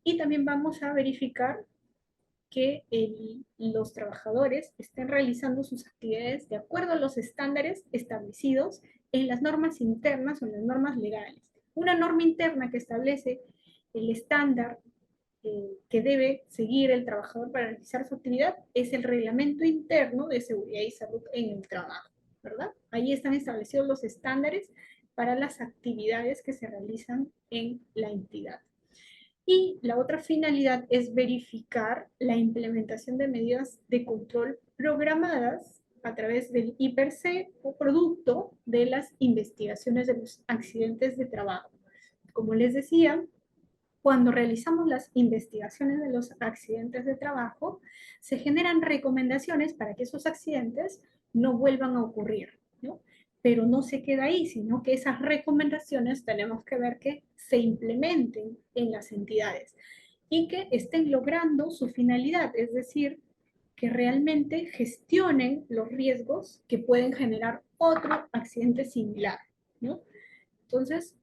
Y también vamos a verificar que los trabajadores estén realizando sus actividades de acuerdo a los estándares establecidos en las normas internas o en las normas legales. Una norma interna que establece el estándar que debe seguir el trabajador para realizar su actividad es el Reglamento Interno de Seguridad y Salud en el Trabajo, ¿verdad? Ahí están establecidos los estándares para las actividades que se realizan en la entidad. Y la otra finalidad es verificar la implementación de medidas de control programadas a través del IPRC o producto de las investigaciones de los accidentes de trabajo. Como les decía, cuando realizamos las investigaciones de los accidentes de trabajo, se generan recomendaciones para que esos accidentes no vuelvan a ocurrir, ¿no? Pero no se queda ahí, sino que esas recomendaciones tenemos que ver que se implementen en las entidades y que estén logrando su finalidad, es decir, que realmente gestionen los riesgos que pueden generar otro accidente similar, ¿no? Entonces,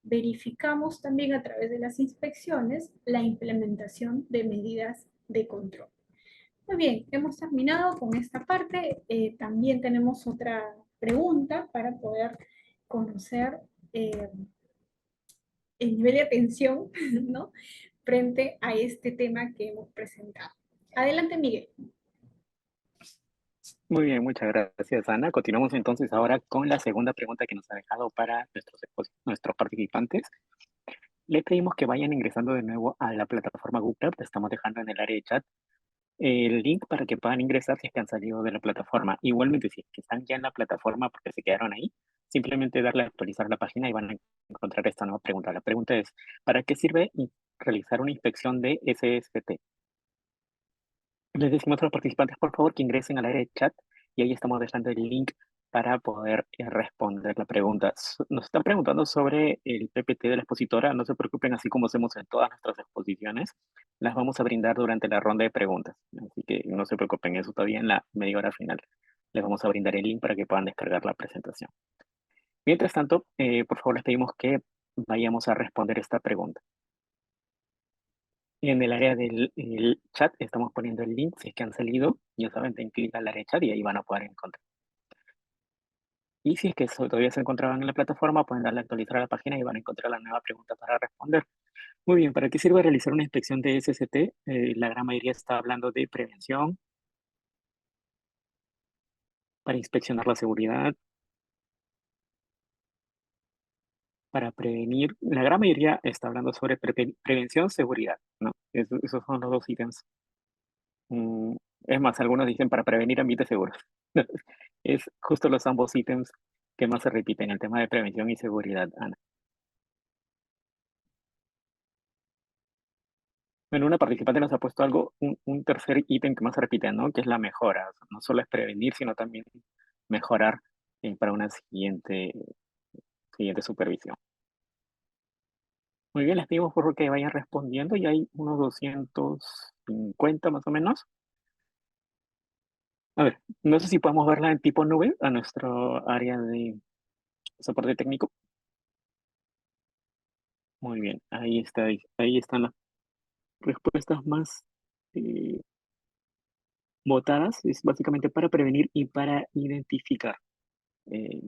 verificamos también a través de las inspecciones la implementación de medidas de control. Muy bien, hemos terminado con esta parte. También tenemos otra pregunta para poder conocer el nivel de atención, ¿no?, frente a este tema que hemos presentado. Adelante, Miguel. Muy bien, muchas gracias, Ana. Continuamos entonces ahora con la segunda pregunta que nos ha dejado para nuestros participantes. Les pedimos que vayan ingresando de nuevo a la plataforma Google Cloud. Estamos dejando en el área de chat el link para que puedan ingresar si es que han salido de la plataforma. Igualmente, si es que están ya en la plataforma porque se quedaron ahí, simplemente darle a actualizar la página y van a encontrar esta nueva pregunta. La pregunta es, ¿para qué sirve realizar una inspección de SST? Les decimos a los participantes, por favor, que ingresen al área de chat y ahí estamos dejando el link para poder responder la pregunta. Nos están preguntando sobre el PPT de la expositora. No se preocupen, así como hacemos en todas nuestras exposiciones, las vamos a brindar durante la ronda de preguntas. Así que no se preocupen, eso todavía en la media hora final. Les vamos a brindar el link para que puedan descargar la presentación. Mientras tanto, por favor, les pedimos que vayamos a responder esta pregunta. En el área del chat estamos poniendo el link. Si es que han salido, ya saben, den clic al área de chat y ahí van a poder encontrar. Y si es que todavía se encontraban en la plataforma, pueden darle a actualizar a la página y van a encontrar la nueva pregunta para responder. Muy bien, ¿para qué sirve realizar una inspección de SST? La gran mayoría está hablando de prevención, para inspeccionar la seguridad, para prevenir. La gran mayoría está hablando sobre prevención, seguridad, ¿no? Esos son los dos ítems. Es más, algunos dicen para prevenir ambientes seguros. Es justo los ambos ítems que más se repiten, el tema de prevención y seguridad, Ana. Bueno, una participante nos ha puesto algo, un tercer ítem que más se repite, ¿no? Que es la mejora. O sea, no solo es prevenir, sino también mejorar para una siguiente supervisión. Muy bien, les pedimos por favor que vayan respondiendo. Ya hay unos 250 más o menos. A ver, no sé si podemos verla en tipo nube a nuestro área de soporte técnico. Muy bien, ahí está, ahí están las respuestas más votadas. Es básicamente para prevenir y para identificar. Eh,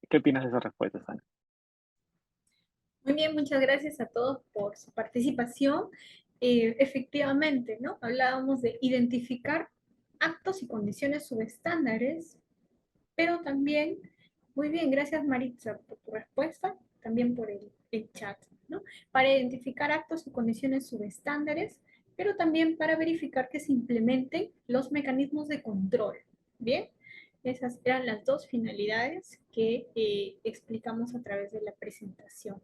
¿Qué opinas de esas respuestas, Ana? Muy bien, muchas gracias a todos por su participación. Efectivamente, ¿no? Hablábamos de identificar actos y condiciones subestándares, pero también, muy bien, gracias Maritza por tu respuesta, también por el chat, ¿no? Para identificar actos y condiciones subestándares, pero también para verificar que se implementen los mecanismos de control, ¿bien? Esas eran las dos finalidades que explicamos a través de la presentación.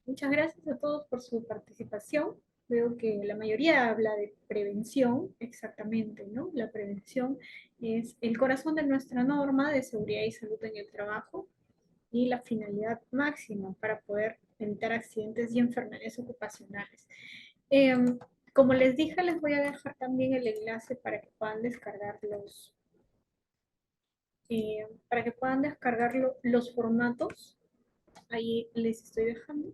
Muchas gracias a todos por su participación. Veo que la mayoría habla de prevención, exactamente, ¿no? La prevención es el corazón de nuestra norma de seguridad y salud en el trabajo y la finalidad máxima para poder evitar accidentes y enfermedades ocupacionales. Como les dije, les voy a dejar también el enlace para que puedan descargar los formatos. Ahí les estoy dejando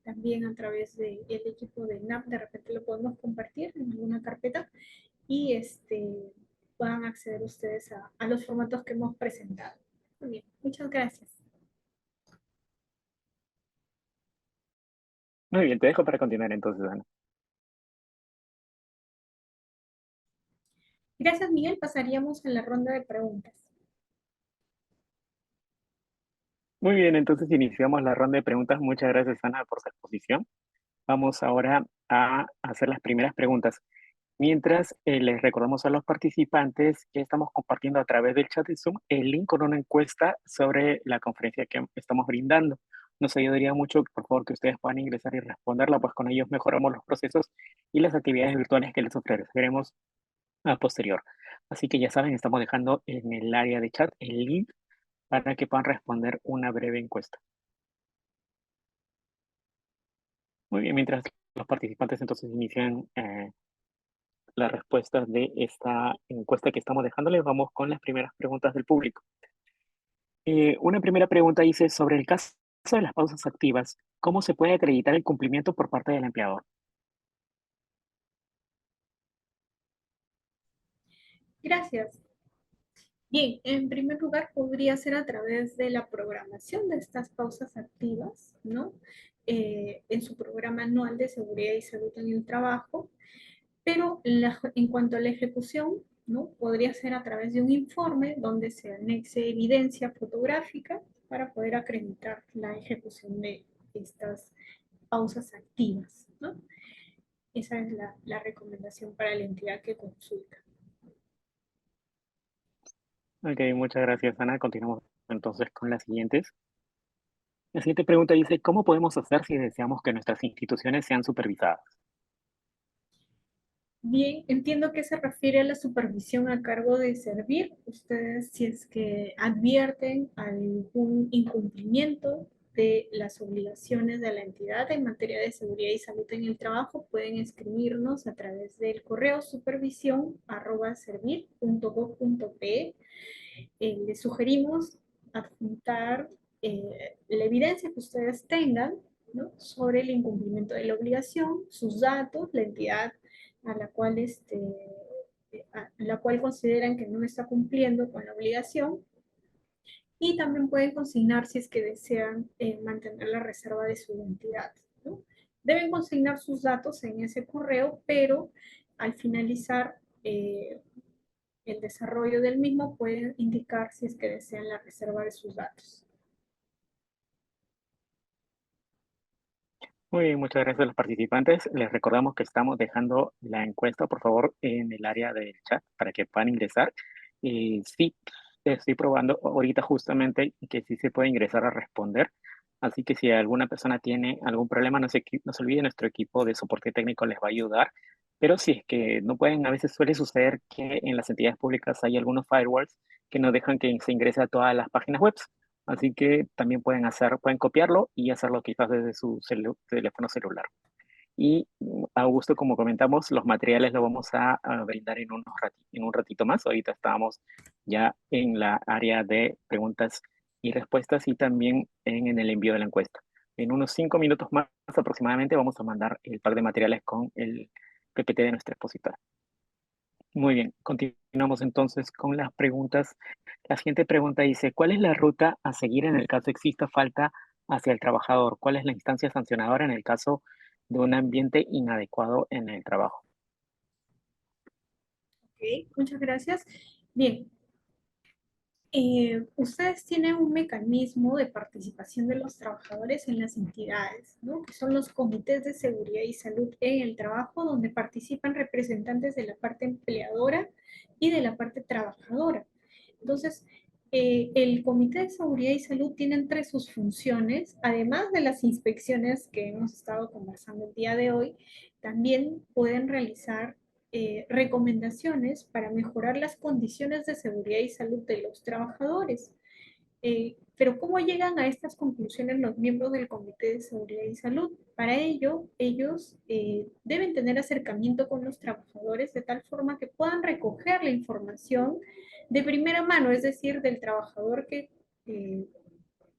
también a través del equipo de NAP, de repente lo podemos compartir en alguna carpeta y puedan acceder ustedes a los formatos que hemos presentado. Muy bien, muchas gracias. Muy bien, te dejo para continuar entonces, Ana. Gracias, Miguel. Pasaríamos a la ronda de preguntas. Muy bien, entonces iniciamos la ronda de preguntas. Muchas gracias, Ana, por su exposición. Vamos ahora a hacer las primeras preguntas. Mientras les recordamos a los participantes que estamos compartiendo a través del chat de Zoom el link con una encuesta sobre la conferencia que estamos brindando. Nos ayudaría mucho, por favor, que ustedes puedan ingresar y responderla, pues con ellos mejoramos los procesos y las actividades virtuales que les ofreceremos a posterior. Así que ya saben, estamos dejando en el área de chat el link para que puedan responder una breve encuesta. Muy bien, mientras los participantes entonces inician las respuestas de esta encuesta que estamos dejándoles, vamos con las primeras preguntas del público. Una primera pregunta dice, sobre el caso de las pausas activas, ¿cómo se puede acreditar el cumplimiento por parte del empleador? Gracias. Bien, en primer lugar podría ser a través de la programación de estas pausas activas, ¿no? En su programa anual de seguridad y salud en el trabajo, pero en cuanto a la ejecución, ¿no? Podría ser a través de un informe donde se anexe evidencia fotográfica para poder acreditar la ejecución de estas pausas activas, ¿no? Esa es la recomendación para la entidad que consulta. Ok, muchas gracias, Ana. Continuamos entonces con las siguientes. La siguiente pregunta dice, ¿cómo podemos hacer si deseamos que nuestras instituciones sean supervisadas? Bien, entiendo que se refiere a la supervisión a cargo de servir. Ustedes, si es que advierten algún incumplimiento de las obligaciones de la entidad en materia de seguridad y salud en el trabajo, pueden escribirnos a través del correo supervisión@servir.gov.pe. Les sugerimos adjuntar la evidencia que ustedes tengan, ¿no? Sobre el incumplimiento de la obligación, sus datos, la entidad a la cual, a la cual consideran que no está cumpliendo con la obligación, y también pueden consignar si es que desean mantener la reserva de su identidad, ¿no? Deben consignar sus datos en ese correo, pero al finalizar el desarrollo del mismo pueden indicar si es que desean la reserva de sus datos. Muy bien, muchas gracias a los participantes. Les recordamos que estamos dejando la encuesta, por favor, en el área del chat para que puedan ingresar. Sí, estoy probando ahorita justamente que sí se puede ingresar a responder. Así que si alguna persona tiene algún problema, no se olvide, nuestro equipo de soporte técnico les va a ayudar. Pero si es que no pueden, a veces suele suceder que en las entidades públicas hay algunos firewalls que no dejan que se ingrese a todas las páginas web. Así que también pueden copiarlo y hacerlo quizás desde su teléfono celular. Y Augusto, como comentamos, los materiales los vamos a brindar en un ratito más. Ahorita estamos ya en la área de preguntas y respuestas y también en el envío de la encuesta. En unos 5 minutos más aproximadamente vamos a mandar el pack de materiales con el PPT de nuestra expositora. Muy bien, continuamos entonces con las preguntas. La siguiente pregunta dice, ¿cuál es la ruta a seguir en el caso exista falta hacia el trabajador? ¿Cuál es la instancia sancionadora en el caso de un ambiente inadecuado en el trabajo? Ok, muchas gracias. Bien, ustedes tienen un mecanismo de participación de los trabajadores en las entidades, ¿no? Que son los comités de seguridad y salud en el trabajo, donde participan representantes de la parte empleadora y de la parte trabajadora. Entonces, el Comité de Seguridad y Salud tiene entre sus funciones, además de las inspecciones que hemos estado conversando el día de hoy, también pueden realizar recomendaciones para mejorar las condiciones de seguridad y salud de los trabajadores. Pero ¿cómo llegan a estas conclusiones los miembros del Comité de Seguridad y Salud? Para ello, ellos deben tener acercamiento con los trabajadores de tal forma que puedan recoger la información de primera mano, es decir, del trabajador que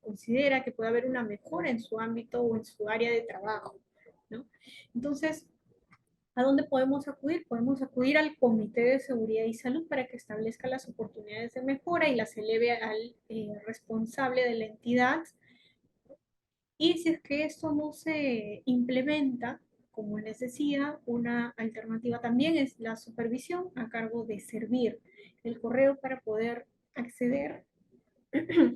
considera que puede haber una mejora en su ámbito o en su área de trabajo, ¿no? Entonces, ¿a dónde podemos acudir? Podemos acudir al Comité de Seguridad y Salud para que establezca las oportunidades de mejora y las eleve al responsable de la entidad. Y si es que esto no se implementa, como les decía, una alternativa también es la supervisión a cargo de Servir. El correo para poder acceder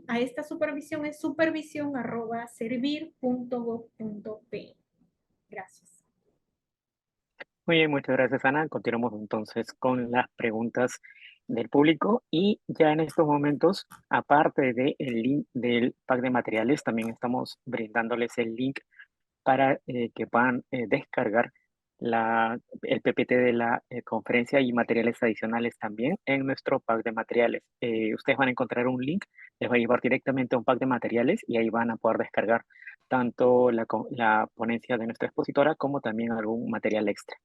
a esta supervisión es supervisión@servir.gov.pe. Gracias. Muy bien, muchas gracias, Ana. Continuamos entonces con las preguntas del público y ya en estos momentos, aparte del link del pack de materiales, también estamos brindándoles el link para que puedan descargar el PPT de la conferencia y materiales adicionales también en nuestro pack de materiales. Ustedes van a encontrar un link, les va a llevar directamente a un pack de materiales y ahí van a poder descargar tanto la ponencia de nuestra expositora como también algún material extra.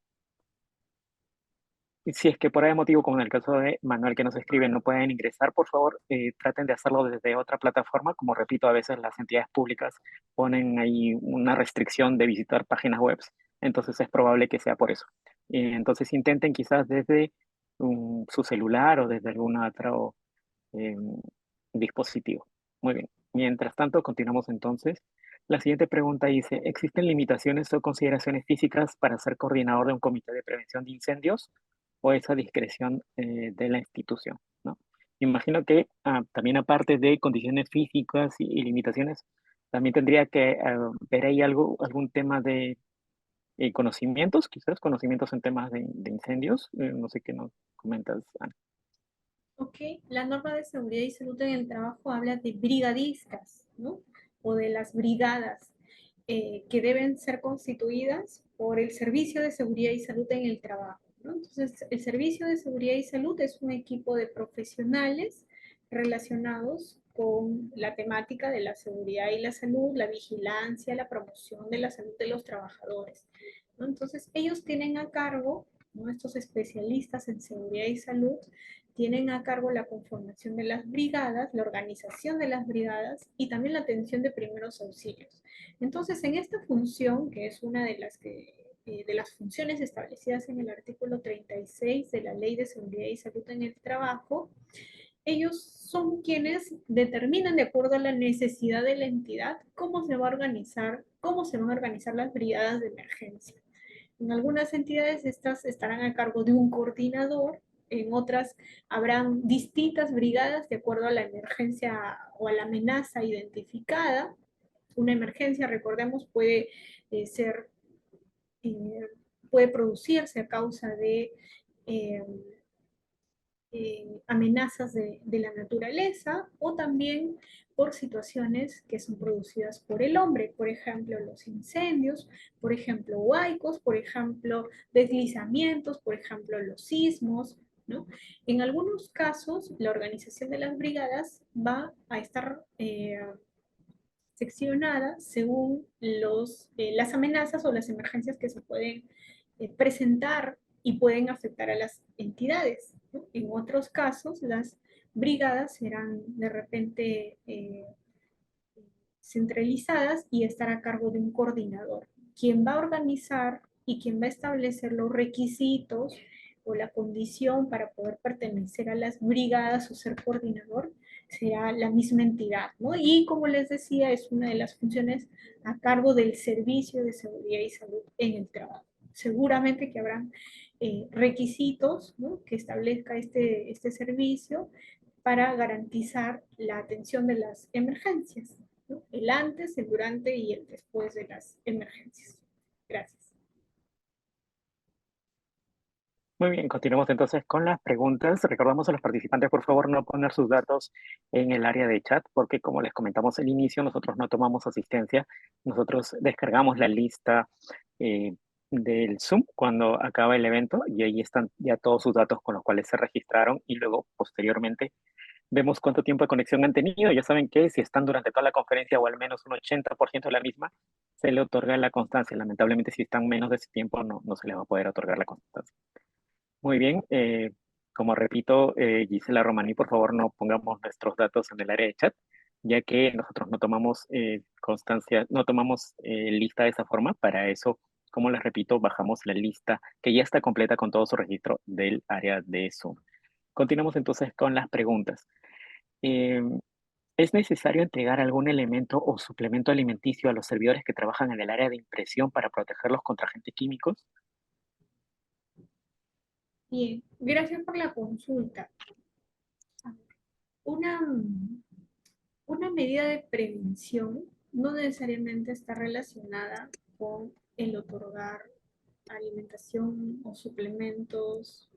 Si es que por algún motivo, como en el caso de Manuel que nos escribe, no pueden ingresar, por favor, traten de hacerlo desde otra plataforma. Como repito, a veces las entidades públicas ponen ahí una restricción de visitar páginas web, entonces es probable que sea por eso. Entonces intenten quizás desde su celular o desde algún otro dispositivo. Muy bien. Mientras tanto, continuamos entonces. La siguiente pregunta dice, ¿existen limitaciones o consideraciones físicas para ser coordinador de un comité de prevención de incendios o esa discreción de la institución? ¿No? Imagino que también aparte de condiciones físicas y limitaciones, también tendría que ver ahí algún tema de conocimientos, quizás conocimientos en temas de incendios. No sé qué nos comentas, Ana. Ok, la norma de seguridad y salud en el trabajo habla de brigadistas, ¿no? O de las brigadas que deben ser constituidas por el Servicio de Seguridad y Salud en el trabajo, ¿no? Entonces, el Servicio de Seguridad y Salud es un equipo de profesionales relacionados con la temática de la seguridad y la salud, la vigilancia, la promoción de la salud de los trabajadores, ¿no? Entonces, ellos tienen a cargo, ¿no? Estos especialistas en seguridad y salud tienen a cargo la conformación de las brigadas, la organización de las brigadas y también la atención de primeros auxilios. Entonces, en esta función, que es una de las funciones establecidas en el artículo 36 de la Ley de Seguridad y Salud en el Trabajo, ellos son quienes determinan de acuerdo a la necesidad de la entidad cómo se va a organizar, cómo se van a organizar las brigadas de emergencia. En algunas entidades estas estarán a cargo de un coordinador, en otras habrán distintas brigadas de acuerdo a la emergencia o a la amenaza identificada. Una emergencia, recordemos, ser, eh, puede producirse a causa de eh, amenazas de la naturaleza o también por situaciones que son producidas por el hombre, por ejemplo, los incendios, por ejemplo, huaicos, por ejemplo, deslizamientos, por ejemplo, los sismos, ¿no? En algunos casos, la organización de las brigadas va a estar seccionada según las amenazas o las emergencias que se pueden presentar y pueden afectar a las entidades, ¿no? En otros casos, las brigadas serán de repente centralizadas y estar a cargo de un coordinador, quien va a organizar y quien va a establecer los requisitos o la condición para poder pertenecer a las brigadas o ser coordinador será la misma entidad, ¿no? Y como les decía, es una de las funciones a cargo del Servicio de Seguridad y Salud en el trabajo. Seguramente que habrán requisitos, ¿no?, que establezca este servicio para garantizar la atención de las emergencias, ¿no? El antes, el durante y el después de las emergencias. Gracias. Muy bien, continuamos entonces con las preguntas. Recordamos a los participantes, por favor, no poner sus datos en el área de chat, porque como les comentamos al inicio, nosotros no tomamos asistencia. Nosotros descargamos la lista del Zoom cuando acaba el evento y ahí están ya todos sus datos con los cuales se registraron y luego, posteriormente, vemos cuánto tiempo de conexión han tenido. Ya saben que si están durante toda la conferencia o al menos un 80% de la misma, se le otorga la constancia. Lamentablemente, si están menos de ese tiempo, no se les va a poder otorgar la constancia. Muy bien, como repito, Gisela Romaní, por favor no pongamos nuestros datos en el área de chat, ya que nosotros no tomamos constancia, no tomamos lista de esa forma. Para eso, como les repito, bajamos la lista que ya está completa con todo su registro del área de Zoom. Continuamos entonces con las preguntas. Eh, ¿Es necesario entregar algún elemento o suplemento alimenticio a los servidores que trabajan en el área de impresión para protegerlos contra agentes químicos? Bien, gracias por la consulta. Una, una medida de prevención no necesariamente está relacionada con el otorgar alimentación o suplementos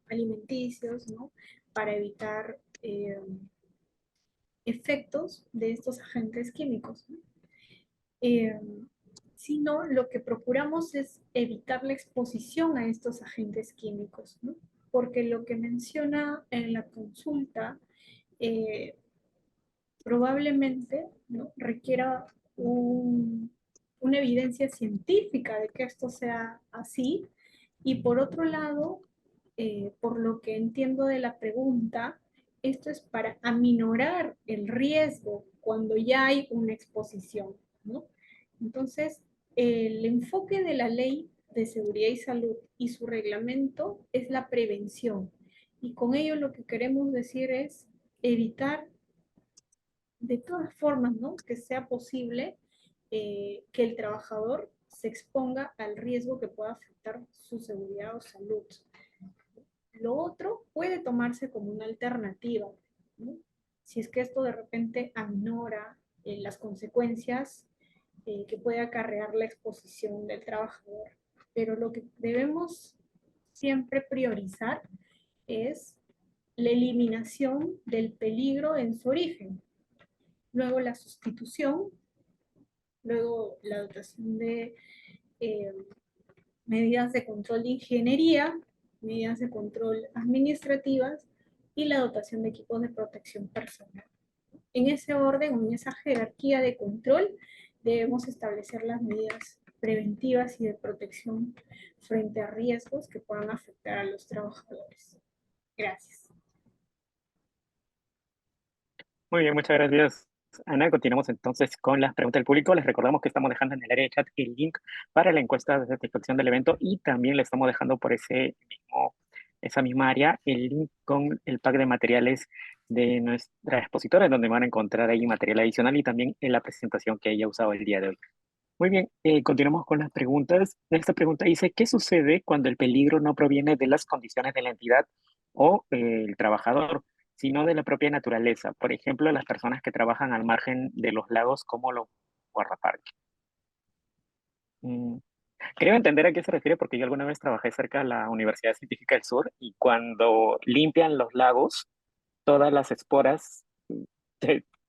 alimenticios, ¿no?, para evitar efectos de estos agentes químicos, ¿no? Eh, Sino lo que procuramos es evitar la exposición a estos agentes químicos, ¿no? Porque lo que menciona en la consulta eh, probablemente, ¿no?, requiera una evidencia científica de que esto sea así, y por otro lado, por lo que entiendo de la pregunta, esto es para aminorar el riesgo cuando ya hay una exposición, ¿no? Entonces, el enfoque de la ley de seguridad y salud y su reglamento es la prevención. Y con ello lo que queremos decir es evitar de todas formas, ¿no? Que sea posible que el trabajador se exponga al riesgo que pueda afectar su seguridad o salud. Lo otro puede tomarse como una alternativa, ¿no? Si es que esto de repente aminora las consecuencias que puede acarrear la exposición del trabajador. Pero lo que debemos siempre priorizar es la eliminación del peligro en su origen, luego la sustitución, luego la dotación de eh, medidas de control de ingeniería, medidas de control administrativas y la dotación de equipos de protección personal. En ese orden, en esa jerarquía de control, debemos establecer las medidas preventivas y de protección frente a riesgos que puedan afectar a los trabajadores. Gracias. Muy bien, muchas gracias, Ana. Continuamos entonces con las preguntas del público. Les recordamos que estamos dejando en el área de chat el link para la encuesta de satisfacción del evento y también le estamos dejando por esa misma área el link con el pack de materiales de nuestra expositora, en donde van a encontrar ahí material adicional y también en la presentación que ella ha usado el día de hoy. Muy bien, continuamos con las preguntas. Esta pregunta dice, ¿qué sucede cuando el peligro no proviene de las condiciones de la entidad o el trabajador, sino de la propia naturaleza? Por ejemplo, las personas que trabajan al margen de los lagos como los guardaparques. Mm, Creo entender a qué se refiere porque yo alguna vez trabajé cerca de la Universidad Científica del Sur y cuando limpian los lagos, todas las esporas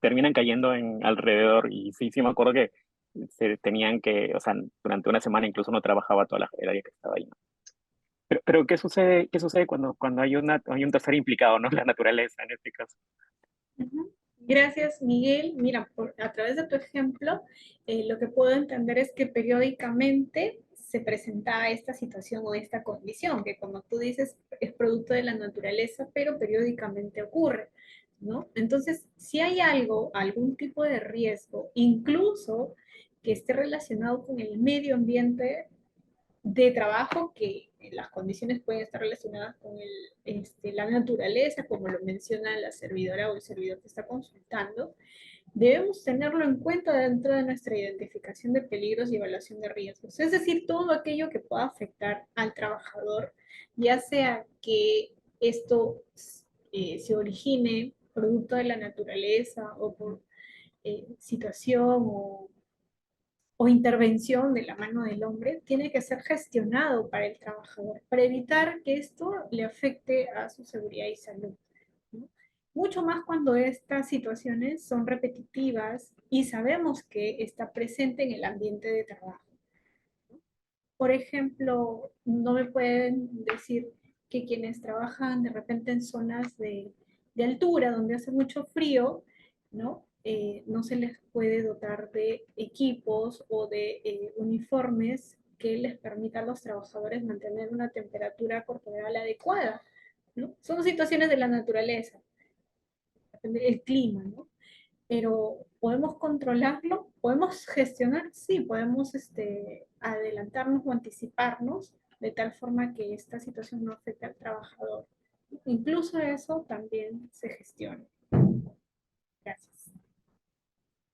terminan cayendo en alrededor. Y sí, sí me acuerdo que se tenían que, o sea, durante una semana incluso no trabajaba toda el área que estaba ahí, ¿no? Pero qué sucede cuando hay un tercer implicado, ¿no? La naturaleza en este caso. Gracias, Miguel. Mira, a través de tu ejemplo, lo que puedo entender es que periódicamente se presenta esta situación o esta condición, que como tú dices, es producto de la naturaleza, pero periódicamente ocurre, ¿no? Entonces, si hay algo, algún tipo de riesgo, incluso que esté relacionado con el medio ambiente, de trabajo que las condiciones pueden estar relacionadas con la naturaleza, como lo menciona la servidora o el servidor que está consultando, debemos tenerlo en cuenta dentro de nuestra identificación de peligros y evaluación de riesgos. Es decir, todo aquello que pueda afectar al trabajador, ya sea que esto se origine producto de la naturaleza o por situación o intervención de la mano del hombre tiene que ser gestionado para el trabajador, para evitar que esto le afecte a su seguridad y salud, ¿no? Mucho más cuando estas situaciones son repetitivas y sabemos que está presente en el ambiente de trabajo. Por ejemplo, no me pueden decir que quienes trabajan de repente en zonas de altura, donde hace mucho frío, ¿no? No se les puede dotar de equipos o de uniformes que les permitan a los trabajadores mantener una temperatura corporal adecuada, ¿no? Son situaciones de la naturaleza, depende del clima, ¿no? Pero ¿podemos controlarlo? ¿Podemos gestionar? Sí, podemos adelantarnos o anticiparnos de tal forma que esta situación no afecte al trabajador. Incluso eso también se gestiona. Gracias.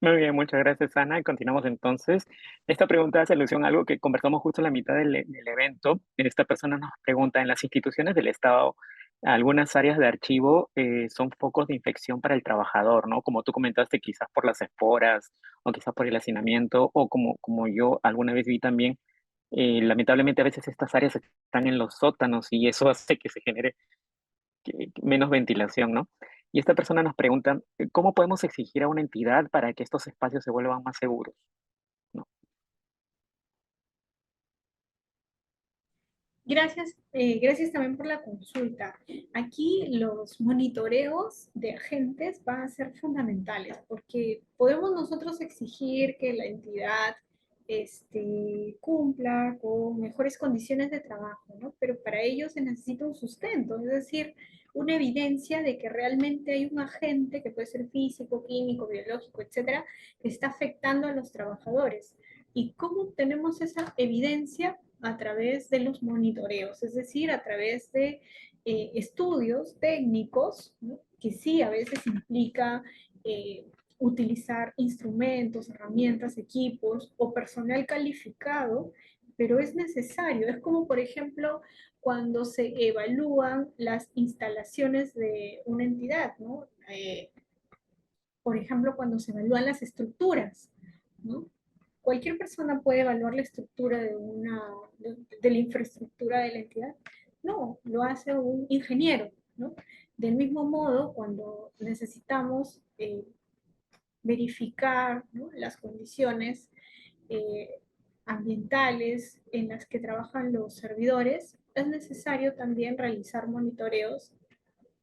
Muy bien, muchas gracias, Ana. Y continuamos entonces. Esta pregunta hace alusión a algo que conversamos justo en la mitad del evento. Esta persona nos pregunta, ¿en las instituciones del Estado algunas áreas de archivo son focos de infección para el trabajador, ¿no? Como tú comentaste, quizás por las esporas o quizás por el hacinamiento o como yo alguna vez vi también, lamentablemente a veces estas áreas están en los sótanos y eso hace que se genere menos ventilación, ¿no? Y esta persona nos pregunta, ¿cómo podemos exigir a una entidad para que estos espacios se vuelvan más seguros? ¿No? Gracias, gracias también por la consulta. Aquí los monitoreos de agentes van a ser fundamentales porque podemos nosotros exigir que la entidad cumpla con mejores condiciones de trabajo, ¿no? Pero para ello se necesita un sustento, es decir, una evidencia de que realmente hay un agente que puede ser físico, químico, biológico, etcétera, que está afectando a los trabajadores. ¿Y cómo tenemos esa evidencia? A través de los monitoreos, es decir, a través de estudios técnicos, ¿no? Que sí a veces implica utilizar instrumentos, herramientas, equipos o personal calificado, pero es necesario. Es como, por ejemplo, cuando se evalúan las instalaciones de una entidad, ¿no? Por ejemplo, cuando se evalúan las estructuras, ¿no? Cualquier persona puede evaluar la estructura de la infraestructura de la entidad. No, lo hace un ingeniero, ¿no? Del mismo modo, cuando necesitamos verificar, ¿no?, las condiciones eh, ambientales en las que trabajan los servidores, es necesario también realizar monitoreos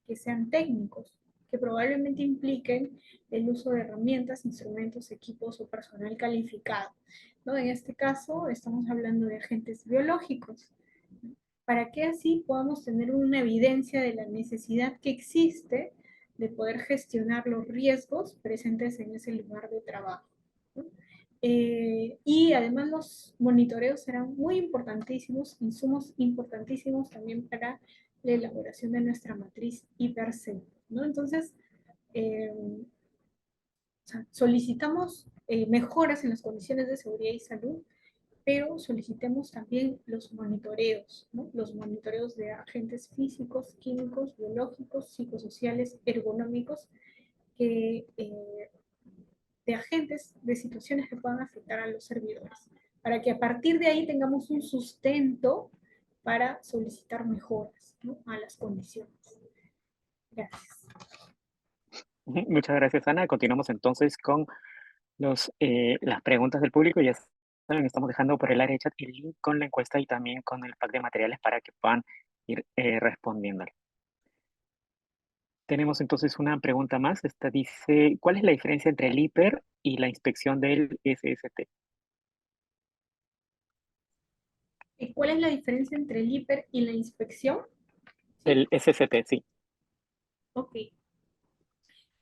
que sean técnicos, que probablemente impliquen el uso de herramientas, instrumentos, equipos o personal calificado, ¿no? En este caso estamos hablando de agentes biológicos, para que así podamos tener una evidencia de la necesidad que existe de poder gestionar los riesgos presentes en ese lugar de trabajo, ¿no? Y además los monitoreos serán muy importantísimos, insumos importantísimos también para la elaboración de nuestra matriz IPRC, ¿no? Entonces, eh, o sea, solicitamos mejoras en las condiciones de seguridad y salud, pero solicitemos también los monitoreos, ¿no? Los monitoreos de agentes físicos, químicos, biológicos, psicosociales, ergonómicos, de agentes de situaciones que puedan afectar a los servidores, para que a partir de ahí tengamos un sustento para solicitar mejoras, ¿no?, a las condiciones. Gracias. Muchas gracias, Ana. Continuamos entonces con las preguntas del público. Ya saben, estamos dejando por el área de chat el link con la encuesta y también con el pack de materiales para que puedan ir respondiendo. Tenemos entonces una pregunta más. Esta dice, ¿cuál es la diferencia entre el IPER y la inspección del SST? ¿Y cuál es la diferencia entre el IPER y la inspección? ¿Sí? El SST, sí. Ok.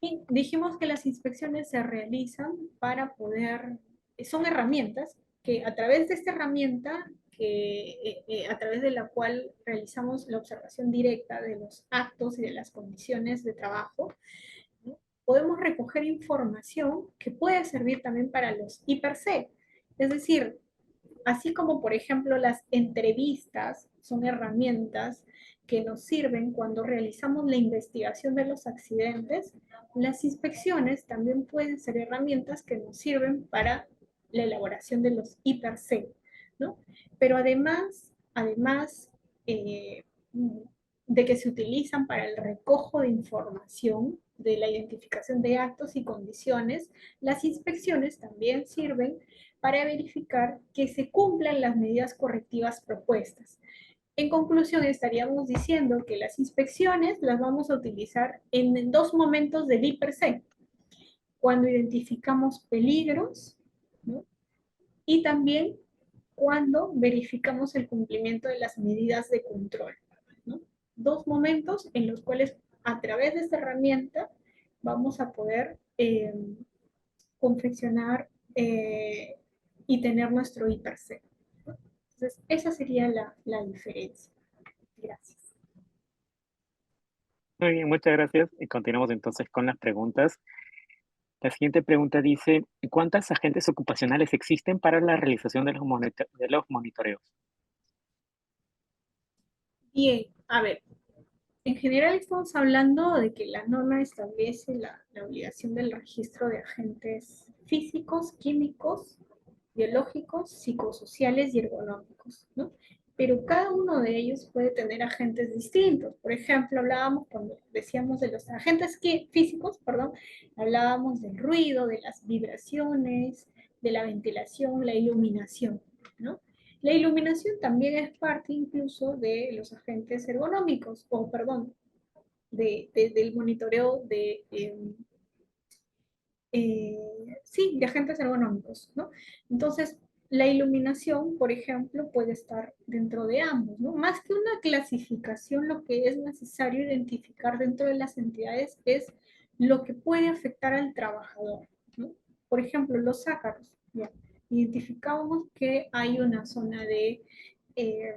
Y dijimos que las inspecciones se realizan para poder, son herramientas que a través de esta herramienta, a través de la cual realizamos la observación directa de los actos y de las condiciones de trabajo, ¿no?, podemos recoger información que puede servir también para los IPRC. Es decir, así como por ejemplo las entrevistas son herramientas que nos sirven cuando realizamos la investigación de los accidentes, las inspecciones también pueden ser herramientas que nos sirven para la elaboración de los IPRC, ¿no? Pero además eh, de que se utilizan para el recojo de información, de la identificación de actos y condiciones, las inspecciones también sirven para verificar que se cumplan las medidas correctivas propuestas. En conclusión, estaríamos diciendo que las inspecciones las vamos a utilizar en dos momentos del IPRC: cuando identificamos peligros, ¿no?, y también cuando verificamos el cumplimiento de las medidas de control, ¿no? Dos momentos en los cuales a través de esta herramienta vamos a poder confeccionar y tener nuestro IPRC. Entonces, esa sería la diferencia. Gracias. Muy bien, muchas gracias. Y continuamos entonces con las preguntas. La siguiente pregunta dice, ¿cuántas agentes ocupacionales existen para la realización de los monitoreos? Bien, a ver, en general estamos hablando de que la norma establece la obligación del registro de agentes físicos, químicos, biológicos, psicosociales y ergonómicos, ¿no? Pero cada uno de ellos puede tener agentes distintos. Por ejemplo, cuando decíamos de los agentes físicos, perdón, hablábamos del ruido, de las vibraciones, de la ventilación, la iluminación, ¿no? La iluminación también es parte incluso de los agentes ergonómicos, o perdón, del monitoreo sí, de agentes ergonómicos, ¿no? Entonces, La iluminación, por ejemplo, puede estar dentro de ambos, ¿no? Más que una clasificación, lo que es necesario identificar dentro de las entidades es lo que puede afectar al trabajador, ¿no? Por ejemplo, los ácaros, ¿ya? Identificamos que hay una zona eh,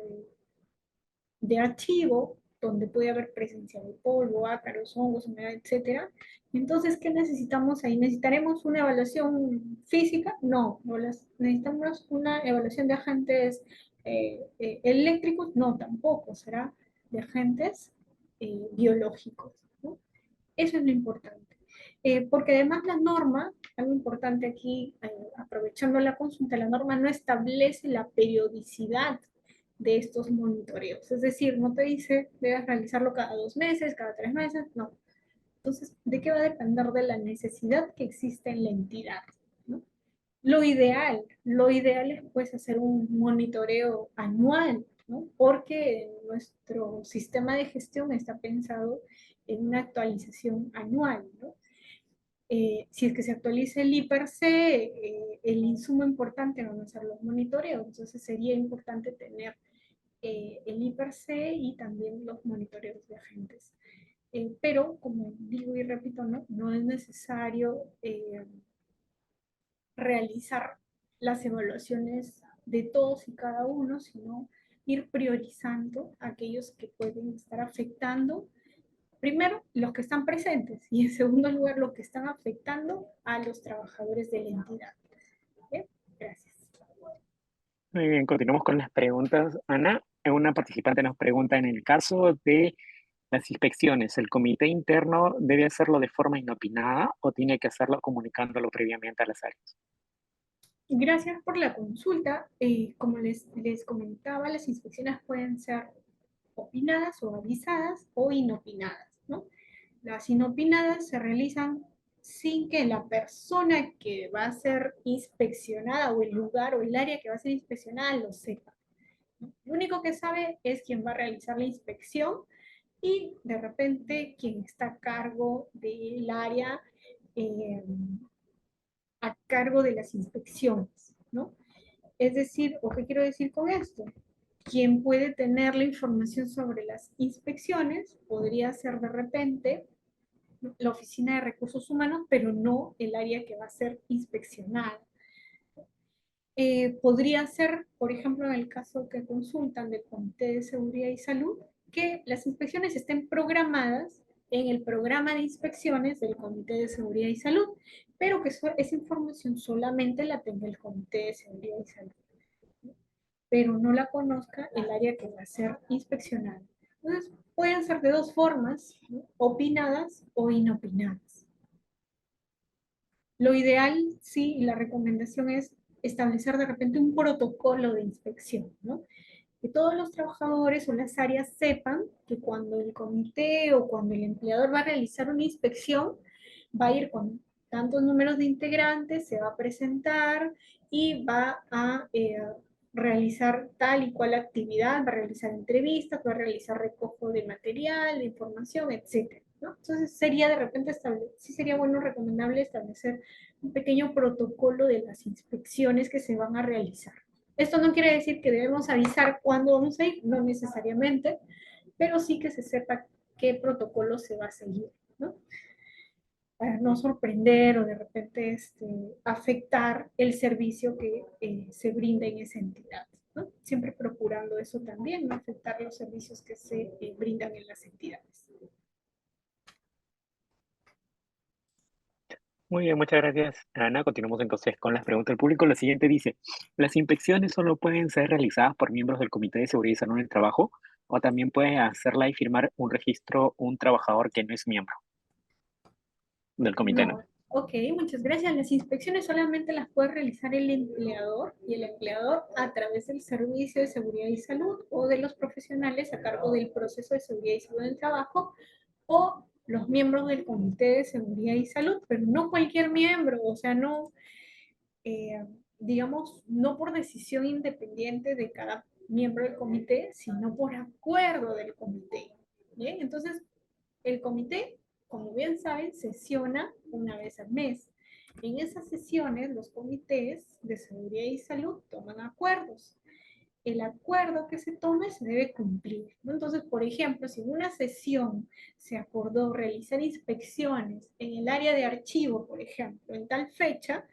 de archivo donde puede haber presencia de polvo, ácaros, hongos, humedad, etcétera. Entonces, ¿qué necesitamos ahí? ¿Necesitaremos una evaluación física? No, necesitamos una evaluación de agentes eléctricos, no, tampoco, será de agentes biológicos, ¿no? Eso es lo importante. Porque además la norma, algo importante aquí, aprovechando la consulta, la norma no establece la periodicidad de estos monitoreos. Es decir, no te dice debes realizarlo cada 2 meses, cada 3 meses, no. Entonces, ¿de qué va a depender? De la necesidad que existe en la entidad, ¿no? Lo ideal es pues hacer un monitoreo anual, ¿no? Porque nuestro sistema de gestión está pensado en una actualización anual, ¿no? Si es que se actualiza el IPRC, el insumo importante van a ser los monitoreos, entonces sería importante tener el IPRC y también los monitoreos de agentes. Pero, como digo y repito, no es necesario realizar las evaluaciones de todos y cada uno, sino ir priorizando aquellos que pueden estar afectando, primero, los que están presentes y en segundo lugar, los que están afectando a los trabajadores de la entidad. ¿Bien? Gracias. Muy bien, continuamos con las preguntas. Ana, una participante nos pregunta, en el caso de las inspecciones, ¿el comité interno debe hacerlo de forma inopinada o tiene que hacerlo comunicándolo previamente a las áreas? Gracias por la consulta. Como les comentaba, las inspecciones pueden ser opinadas o avisadas o inopinadas, ¿no? Las inopinadas se realizan sin que la persona que va a ser inspeccionada o el lugar o el área que va a ser inspeccionada lo sepa, ¿no? Lo único que sabe es quien va a realizar la inspección y de repente quien está a cargo del área, eh, a cargo de las inspecciones, ¿no? Es decir, ¿o qué quiero decir con esto? Quien puede tener la información sobre las inspecciones podría ser de repente la Oficina de Recursos Humanos, pero no el área que va a ser inspeccionada. Podría ser, por ejemplo, en el caso que consultan del Comité de Seguridad y Salud, que las inspecciones estén programadas en el programa de inspecciones del Comité de Seguridad y Salud, pero que esa información solamente la tenga el Comité de Seguridad y Salud, pero no la conozca el área que va a ser inspeccionada. Entonces, pueden ser de dos formas, ¿no? Opinadas o inopinadas. Lo ideal, sí, y la recomendación es establecer de repente un protocolo de inspección, ¿no? Que todos los trabajadores o las áreas sepan que cuando el comité o cuando el empleador va a realizar una inspección, va a ir con tantos números de integrantes, se va a presentar y va a realizar tal y cual actividad, va a realizar entrevistas, va a realizar recojo de material, de información, etcétera, ¿no? Entonces sería de repente sí sería bueno, recomendable establecer un pequeño protocolo de las inspecciones que se van a realizar. Esto no quiere decir que debemos avisar cuándo vamos a ir, no necesariamente, pero sí que se sepa qué protocolo se va a seguir, ¿no? Para no sorprender o de repente afectar el servicio que se brinda en esa entidad, ¿no? Siempre procurando eso también, no afectar los servicios que se brindan en las entidades. Muy bien, muchas gracias, Ana. Continuamos entonces con las preguntas del público. La siguiente dice, ¿las inspecciones solo pueden ser realizadas por miembros del Comité de Seguridad y Salud en el Trabajo o también puede hacerla y firmar un registro un trabajador que no es miembro del comité, No, no? ok, muchas gracias. Las inspecciones solamente las puede realizar el empleador y el empleador a través del Servicio de Seguridad y Salud o de los profesionales a cargo del proceso de seguridad y salud del trabajo o los miembros del Comité de Seguridad y Salud, pero no cualquier miembro, o sea, no, eh, digamos, no por decisión independiente de cada miembro del comité, sino por acuerdo del comité. Bien, entonces el comité, como bien saben, sesiona una vez al mes. En esas sesiones, los comités de seguridad y salud toman acuerdos. El acuerdo que se tome se debe cumplir, ¿no? Entonces, por ejemplo, si en una sesión se acordó realizar inspecciones en el área de archivo, por ejemplo, en tal fecha,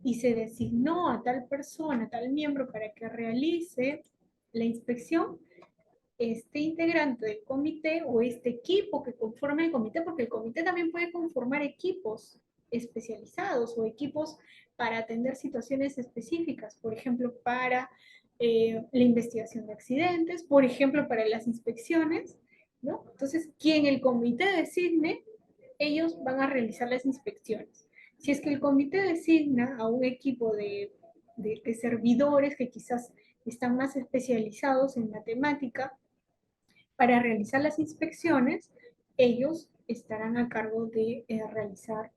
y se designó a tal persona, a tal miembro para que realice la inspección, este integrante del comité o este equipo que conforma el comité, porque el comité también puede conformar equipos especializados o equipos para atender situaciones específicas, por ejemplo, para la investigación de accidentes, por ejemplo, para las inspecciones, ¿no? Entonces, quien el comité designe, ellos van a realizar las inspecciones. Si es que el comité designa a un equipo de servidores que quizás están más especializados en matemática, para realizar las inspecciones, ellos estarán a cargo de realizar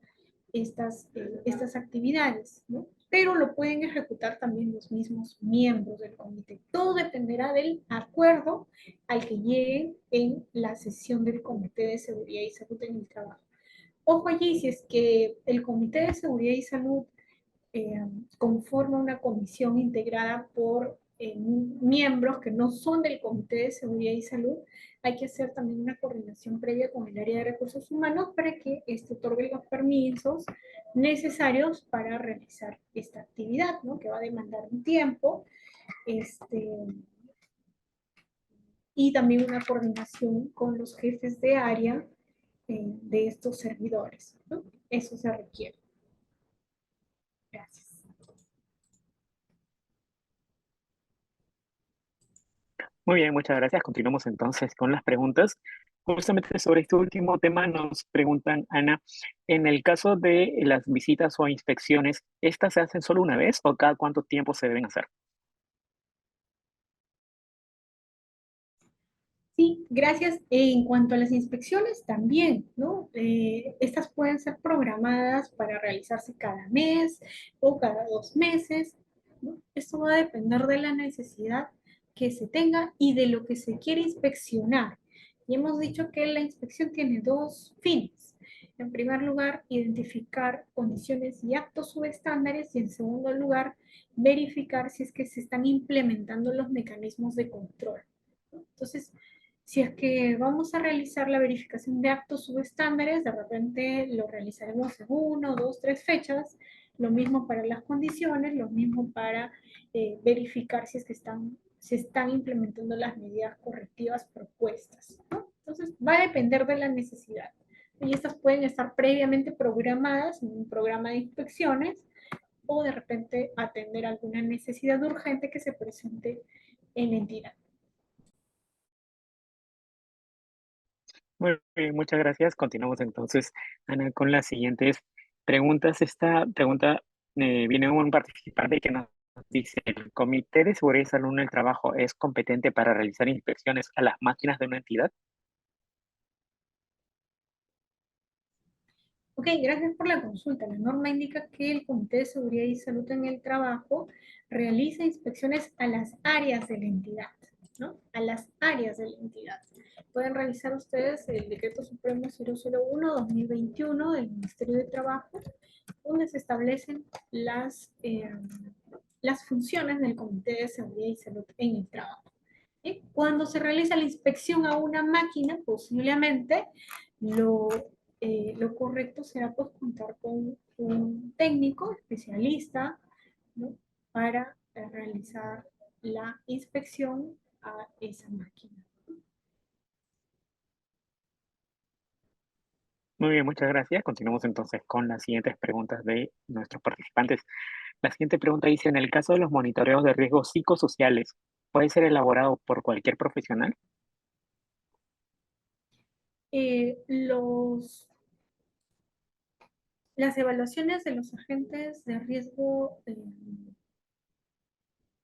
estas actividades, ¿no? Pero lo pueden ejecutar también los mismos miembros del comité. Todo dependerá del acuerdo al que lleguen en la sesión del Comité de Seguridad y Salud en el Trabajo. Ojo allí, si es que el Comité de Seguridad y Salud eh, conforma una comisión integrada por miembros que no son del Comité de Seguridad y Salud, hay que hacer también una coordinación previa con el área de recursos humanos para que otorgue los permisos necesarios para realizar esta actividad, ¿no? Que va a demandar un tiempo, este, y también una coordinación con los jefes de área de estos servidores, ¿no? Eso se requiere. Gracias. Muy bien, muchas gracias. Continuamos entonces con las preguntas. Justamente sobre este último tema nos preguntan, Ana, en el caso de las visitas o inspecciones, ¿estas se hacen solo una vez o cada cuánto tiempo se deben hacer? Sí, gracias. En cuanto a las inspecciones, también, ¿no? Estas pueden ser programadas para realizarse cada mes o cada 2 meses, ¿no? Esto va a depender de la necesidad que se tenga y de lo que se quiere inspeccionar. Y hemos dicho que la inspección tiene dos fines. En primer lugar, identificar condiciones y actos subestándares y en segundo lugar, verificar si es que se están implementando los mecanismos de control, ¿no? Entonces, si es que vamos a realizar la verificación de actos subestándares, de repente lo realizaremos en 1, 2, 3 fechas. Lo mismo para las condiciones, lo mismo para verificar si es que se están implementando las medidas correctivas propuestas, ¿no? Entonces, va a depender de la necesidad. Y estas pueden estar previamente programadas en un programa de inspecciones o de repente atender alguna necesidad urgente que se presente en la entidad. Muy bien, muchas gracias. Continuamos entonces, Ana, con las siguientes preguntas. Esta pregunta viene de un participante que nos dice, ¿el Comité de Seguridad y Salud en el Trabajo es competente para realizar inspecciones a las máquinas de una entidad? Ok, gracias por la consulta. La norma indica que el Comité de Seguridad y Salud en el Trabajo realiza inspecciones a las áreas de la entidad, ¿no? A las áreas de la entidad. Pueden revisar ustedes el Decreto Supremo 001/2021 del Ministerio de Trabajo, donde se establecen las funciones del Comité de Seguridad y Salud en el Trabajo. Cuando se realiza la inspección a una máquina, posiblemente lo, lo correcto será pues contar con un técnico especialista, ¿no? Para realizar la inspección a esa máquina. Muy bien, muchas gracias. Continuamos entonces con las siguientes preguntas de nuestros participantes. La siguiente pregunta dice, en el caso de los monitoreos de riesgos psicosociales, ¿puede ser elaborado por cualquier profesional? Las evaluaciones de los agentes de riesgo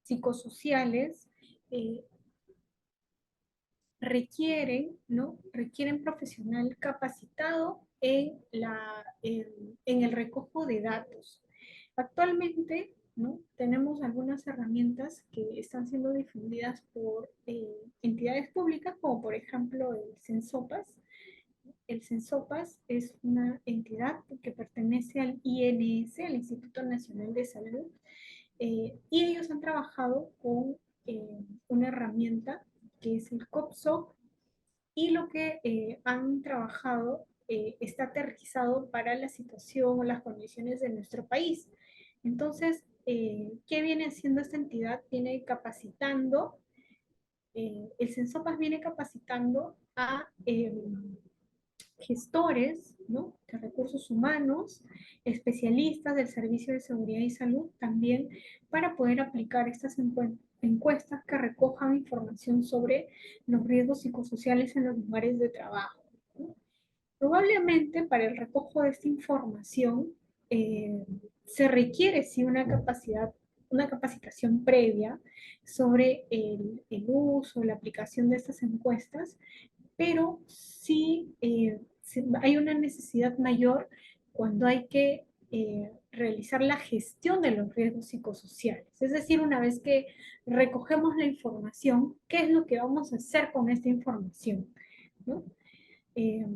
psicosociales eh, requieren profesional capacitado en el recojo de datos. Actualmente, ¿no? Tenemos algunas herramientas que están siendo difundidas por entidades públicas, como por ejemplo el Sensopas, el CENSOPAS es una entidad que pertenece al INS, al Instituto Nacional de Salud, y ellos han trabajado con una herramienta que es el COPSOC, y lo que han trabajado está aterrizado para la situación o las condiciones de nuestro país. Entonces, ¿qué viene haciendo esta entidad? Viene capacitando, el CENSOPAS viene capacitando a gestores, ¿no?, de recursos humanos, especialistas del Servicio de Seguridad y Salud también, para poder aplicar estas encuestas que recojan información sobre los riesgos psicosociales en los lugares de trabajo, ¿no? Probablemente para el recojo de esta información se requiere sí una capacitación previa sobre el uso, la aplicación de estas encuestas, pero sí hay una necesidad mayor cuando hay que realizar la gestión de los riesgos psicosociales. Es decir, una vez que recogemos la información, ¿qué es lo que vamos a hacer con esta información? ¿No? Eh,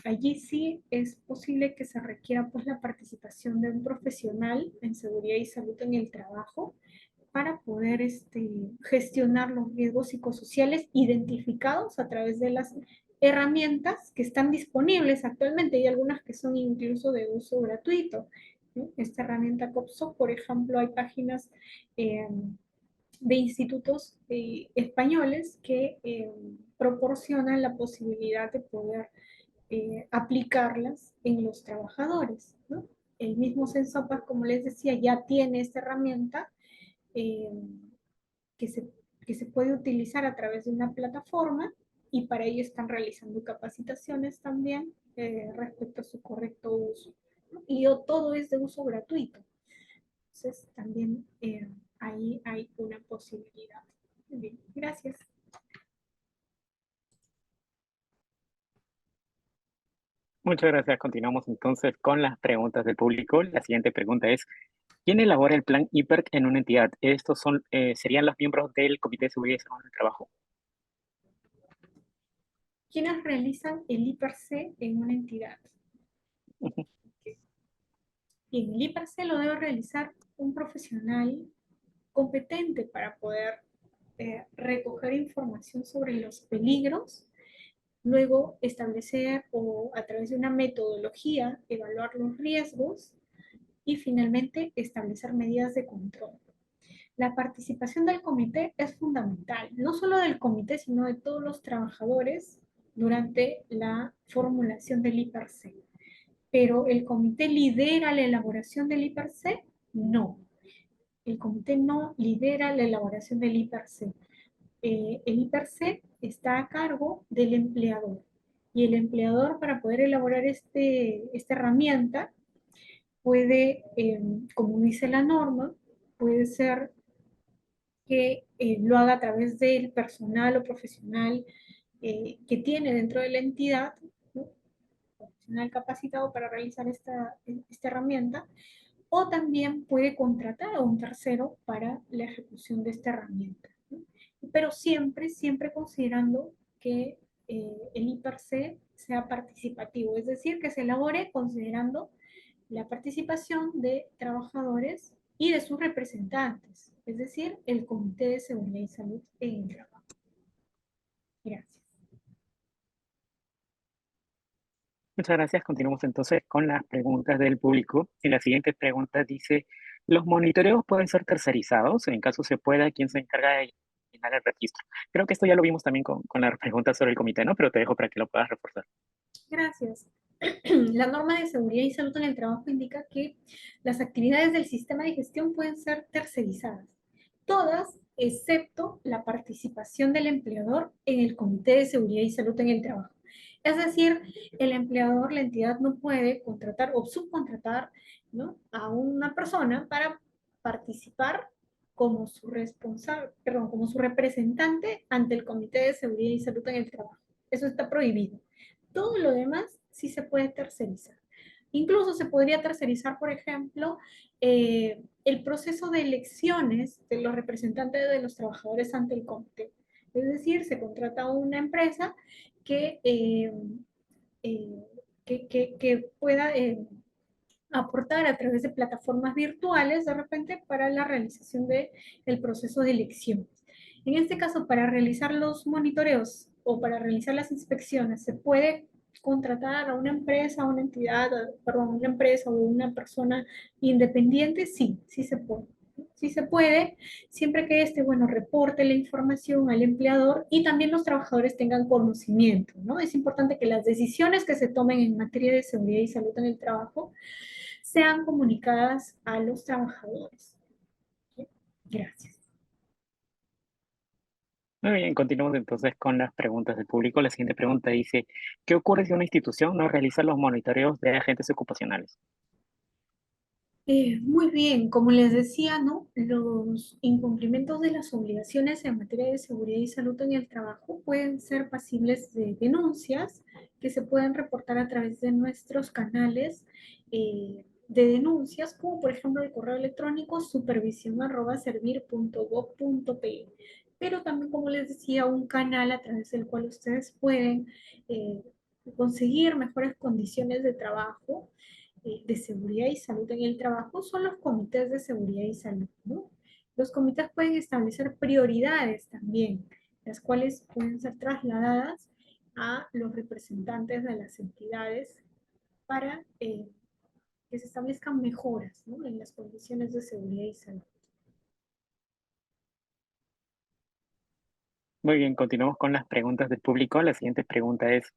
Allí sí es posible que se requiera pues la participación de un profesional en seguridad y salud en el trabajo para poder gestionar los riesgos psicosociales identificados a través de las herramientas que están disponibles actualmente. Hay algunas que son incluso de uso gratuito, ¿no? Esta herramienta COPSO, por ejemplo, hay páginas eh, de institutos españoles que proporcionan la posibilidad de poder aplicarlas en los trabajadores, ¿no? El mismo Sensopas, como les decía, ya tiene esta herramienta eh, que, se, que se puede utilizar a través de una plataforma, y para ello están realizando capacitaciones también respecto a su correcto uso, ¿no? Y todo es de uso gratuito. Entonces también ahí hay una posibilidad. Bien, gracias. Muchas gracias. Continuamos entonces con las preguntas del público. La siguiente pregunta es, ¿quién elabora el plan IPERT en una entidad? Estos serían los miembros del Comité de Seguridad y Salud del Trabajo. ¿Quiénes realizan el IPRC en una entidad? Bien, el IPRC lo debe realizar un profesional competente para poder recoger información sobre los peligros, luego establecer o a través de una metodología evaluar los riesgos y finalmente establecer medidas de control. La participación del comité es fundamental, no solo del comité, sino de todos los trabajadores durante la formulación del IPRC. Pero ¿el comité lidera la elaboración del IPRC? No. El comité no lidera la elaboración del IPRC. El IPRC está a cargo del empleador. Y el empleador, para poder elaborar esta herramienta, puede, como dice la norma, puede ser que lo haga a través del personal o profesional que tiene dentro de la entidad, ¿no?, profesional capacitado para realizar esta herramienta, o también puede contratar a un tercero para la ejecución de esta herramienta, ¿no? Pero siempre, siempre considerando que el IPRC sea participativo, es decir, que se elabore considerando la participación de trabajadores y de sus representantes, es decir, el Comité de Seguridad y Salud en el trabajo. Gracias. Muchas gracias. Continuamos entonces con las preguntas del público. Y la siguiente pregunta dice, ¿los monitoreos pueden ser tercerizados? En caso se pueda, ¿quién se encarga de llenar el registro? Creo que esto ya lo vimos también con las preguntas sobre el comité, ¿no? Pero te dejo para que lo puedas reforzar. Gracias. La norma de seguridad y salud en el trabajo indica que las actividades del sistema de gestión pueden ser tercerizadas. Todas, excepto la participación del empleador en el Comité de Seguridad y Salud en el Trabajo. Es decir, el empleador, la entidad, no puede contratar o subcontratar, ¿no?, a una persona para participar como su responsable, perdón, como su representante ante el Comité de Seguridad y Salud en el Trabajo. Eso está prohibido. Todo lo demás sí se puede tercerizar. Incluso se podría tercerizar, por ejemplo, el proceso de elecciones de los representantes de los trabajadores ante el comité. Es decir, se contrata a una empresa que que pueda aportar a través de plataformas virtuales de repente para la realización del proceso de elección. En este caso, para realizar los monitoreos o para realizar las inspecciones, se puede contratar a una empresa, a una entidad, perdón, una empresa o una persona independiente. Sí, sí se puede. Sí se puede, siempre que bueno, reporte la información al empleador y también los trabajadores tengan conocimiento, ¿no? Es importante que las decisiones que se tomen en materia de seguridad y salud en el trabajo sean comunicadas a los trabajadores. Gracias. Muy bien, continuamos entonces con las preguntas del público. La siguiente pregunta dice, ¿qué ocurre si una institución no realiza los monitoreos de agentes ocupacionales? Muy bien, como les decía, ¿no? Los incumplimientos de las obligaciones en materia de seguridad y salud en el trabajo pueden ser pasibles de denuncias que se pueden reportar a través de nuestros canales de denuncias, como por ejemplo el correo electrónico supervisión@servir.gov.pe. Pero también, como les decía, un canal a través del cual ustedes pueden eh, conseguir mejores condiciones de trabajo de seguridad y salud en el trabajo son los comités de seguridad y salud, ¿no? Los comités pueden establecer prioridades también, las cuales pueden ser trasladadas a los representantes de las entidades para que se establezcan mejoras, ¿no?, en las condiciones de seguridad y salud. Muy bien, continuamos con las preguntas del público. La siguiente pregunta es,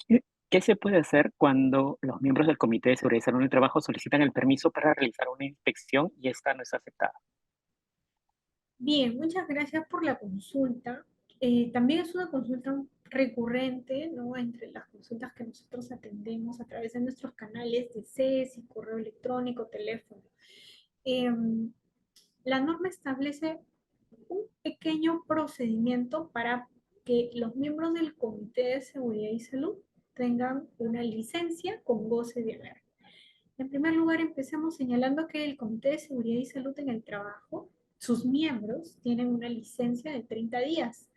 ¿qué qué se puede hacer cuando los miembros del Comité de Seguridad y Salud en el Trabajo solicitan el permiso para realizar una inspección y esta no es aceptada? Bien, muchas gracias por la consulta. También es una consulta recurrente, ¿no?, entre las consultas que nosotros atendemos a través de nuestros canales de CESI, correo electrónico, teléfono. Em, la norma establece un pequeño procedimiento para que los miembros del Comité de Seguridad y Salud tengan una licencia con goce de haber. En primer lugar, empecemos señalando que el Comité de Seguridad y Salud en el Trabajo, sus miembros tienen una licencia de 30 días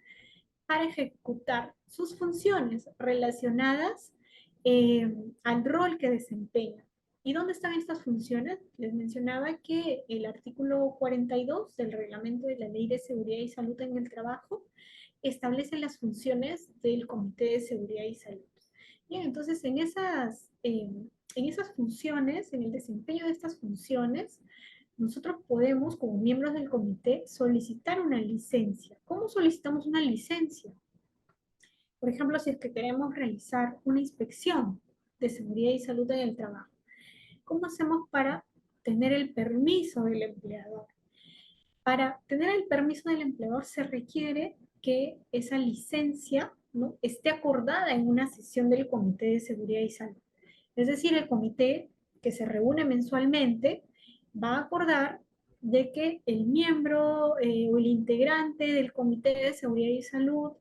para ejecutar sus funciones relacionadas al rol que desempeñan. ¿Y dónde están estas funciones? Les mencionaba que el artículo 42 del reglamento de la Ley de Seguridad y Salud en el Trabajo establece las funciones del Comité de Seguridad y Salud. Bien, entonces en esas funciones, en el desempeño de estas funciones, nosotros podemos, como miembros del comité, solicitar una licencia. ¿Cómo solicitamos una licencia? Por ejemplo, si es que queremos realizar una inspección de seguridad y salud en el trabajo, ¿cómo hacemos para tener el permiso del empleador? Para tener el permiso del empleador se requiere que esa licencia, ¿no?, esté acordada en una sesión del Comité de Seguridad y Salud. Es decir, el comité que se reúne mensualmente va a acordar de que el miembro o el integrante del Comité de Seguridad y Salud,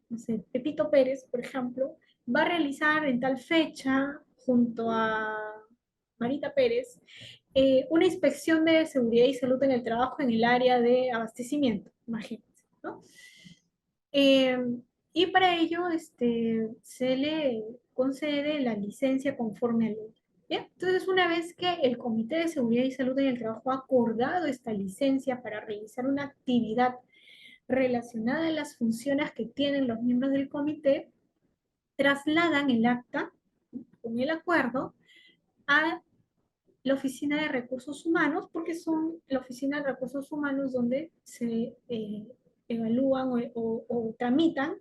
no sé, Pepito Pérez, por ejemplo, va a realizar en tal fecha, junto a Marita Pérez, una inspección de seguridad y salud en el trabajo en el área de abastecimiento, imagínense, ¿no? Eh, y para ello se le concede la licencia conforme a ley. ¿Bien? Entonces, una vez que el Comité de Seguridad y Salud en el Trabajo ha acordado esta licencia para realizar una actividad relacionada a las funciones que tienen los miembros del comité, trasladan el acta con el acuerdo a la Oficina de Recursos Humanos, porque son la Oficina de Recursos Humanos donde se evalúan o tramitan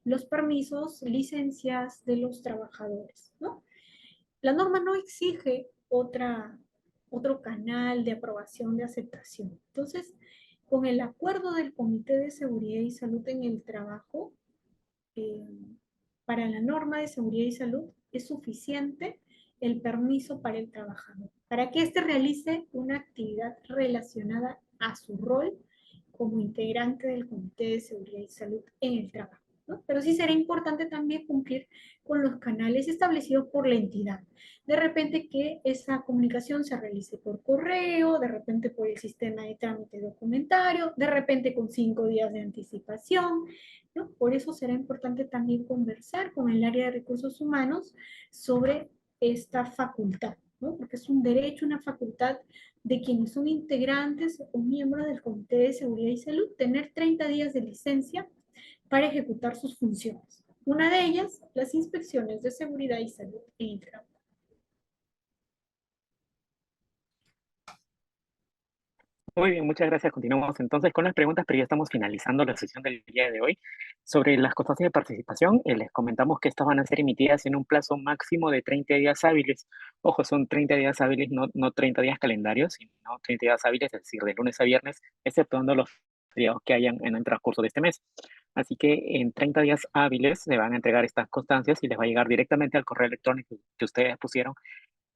los permisos, licencias de los trabajadores, ¿no? La norma no exige otro canal de aprobación, de aceptación. Entonces, con el acuerdo del Comité de Seguridad y Salud en el Trabajo, eh, para la norma de seguridad y salud es suficiente el permiso para el trabajador, para que éste realice una actividad relacionada a su rol como integrante del Comité de Seguridad y Salud en el trabajo. ¿no? Pero sí será importante también cumplir con los canales establecidos por la entidad. De repente que esa comunicación se realice por correo, de repente por el sistema de trámite documentario, de repente con 5 días de anticipación, ¿no? Por eso será importante también conversar con el área de recursos humanos sobre esta facultad, ¿no? Porque es un derecho, una facultad de quienes son integrantes o miembros del Comité de Seguridad y Salud, tener 30 días de licencia para ejecutar sus funciones. Una de ellas, las inspecciones de seguridad y salud en el trabajo. Muy bien, muchas gracias. Continuamos entonces con las preguntas, pero ya estamos finalizando la sesión del día de hoy. Sobre las constancias de participación, les comentamos que estas van a ser emitidas en un plazo máximo de 30 días hábiles. Ojo, son 30 días hábiles, no 30 días calendarios, sino 30 días hábiles, es decir, de lunes a viernes, exceptuando los feriados que hayan en el transcurso de este mes. Así que en 30 días hábiles se van a entregar estas constancias y les va a llegar directamente al correo electrónico que ustedes pusieron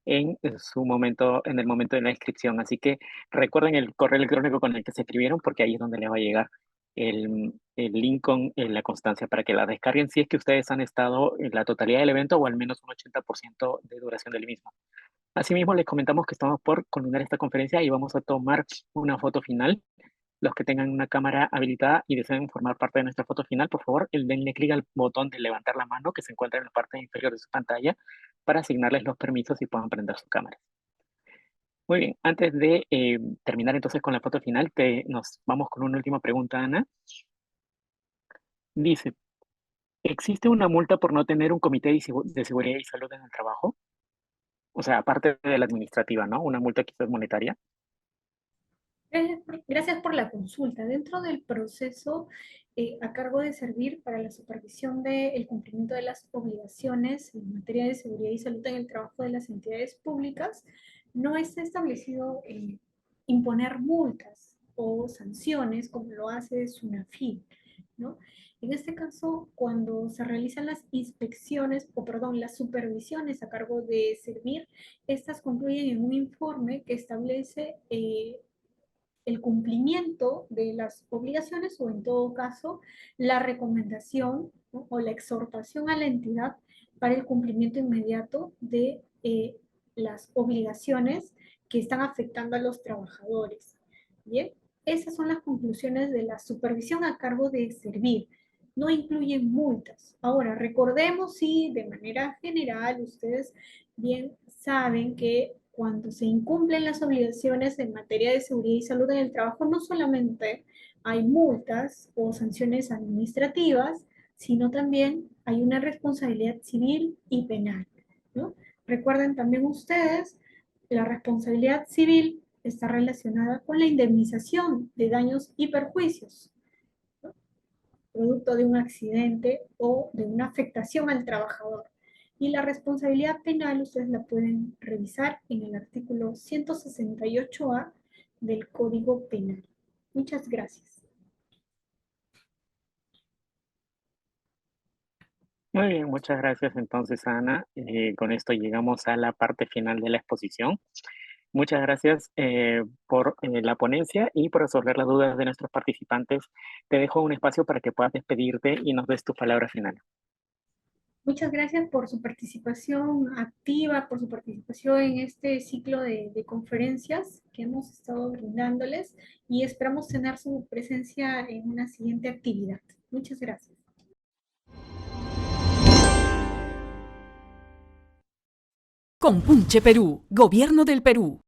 en su momento, en el momento de la inscripción. Así que recuerden el correo electrónico con el que se escribieron, porque ahí es donde les va a llegar el link con la constancia para que la descarguen si es que ustedes han estado en la totalidad del evento o al menos un 80% de duración del mismo. Asimismo, les comentamos que estamos por culminar esta conferencia y vamos a tomar una foto final. Los que tengan una cámara habilitada y deseen formar parte de nuestra foto final, por favor, denle clic al botón de levantar la mano que se encuentra en la parte inferior de su pantalla para asignarles los permisos y puedan prender su cámara. Muy bien, antes de terminar entonces con la foto final, nos vamos con una última pregunta, Ana. Dice, ¿existe una multa por no tener un comité de seguridad y salud en el trabajo? O sea, aparte de la administrativa, ¿no? Una multa quizás monetaria. Gracias por la consulta. Dentro del proceso a cargo de servir para la supervisión del cumplimiento de las obligaciones en materia de seguridad y salud en el trabajo de las entidades públicas, no está establecido imponer multas o sanciones como lo hace SUNAFIL, ¿no? En este caso, cuando se realizan las inspecciones, o perdón, las supervisiones a cargo de servir, estas concluyen en un informe que establece el cumplimiento de las obligaciones o en todo caso la recomendación, ¿no? O la exhortación a la entidad para el cumplimiento inmediato de las obligaciones que están afectando a los trabajadores. Bien, esas son las conclusiones de la supervisión a cargo de servir. No incluyen multas. Ahora, recordemos si de manera general ustedes bien saben que cuando se incumplen las obligaciones en materia de seguridad y salud en el trabajo, no solamente hay multas o sanciones administrativas, sino también hay una responsabilidad civil y penal, ¿no? Recuerden también ustedes, la responsabilidad civil está relacionada con la indemnización de daños y perjuicios, ¿no? Producto de un accidente o de una afectación al trabajador. Y la responsabilidad penal ustedes la pueden revisar en el artículo 168A del Código Penal. Muchas gracias. Muy bien, muchas gracias entonces, Ana. Con esto llegamos a la parte final de la exposición. Muchas gracias por la ponencia y por resolver las dudas de nuestros participantes. Te dejo un espacio para que puedas despedirte y nos des tu palabra final. Muchas gracias por su participación activa, por su participación en este ciclo de conferencias que hemos estado brindándoles y esperamos tener su presencia en una siguiente actividad. Muchas gracias. Compunche Perú, Gobierno del Perú.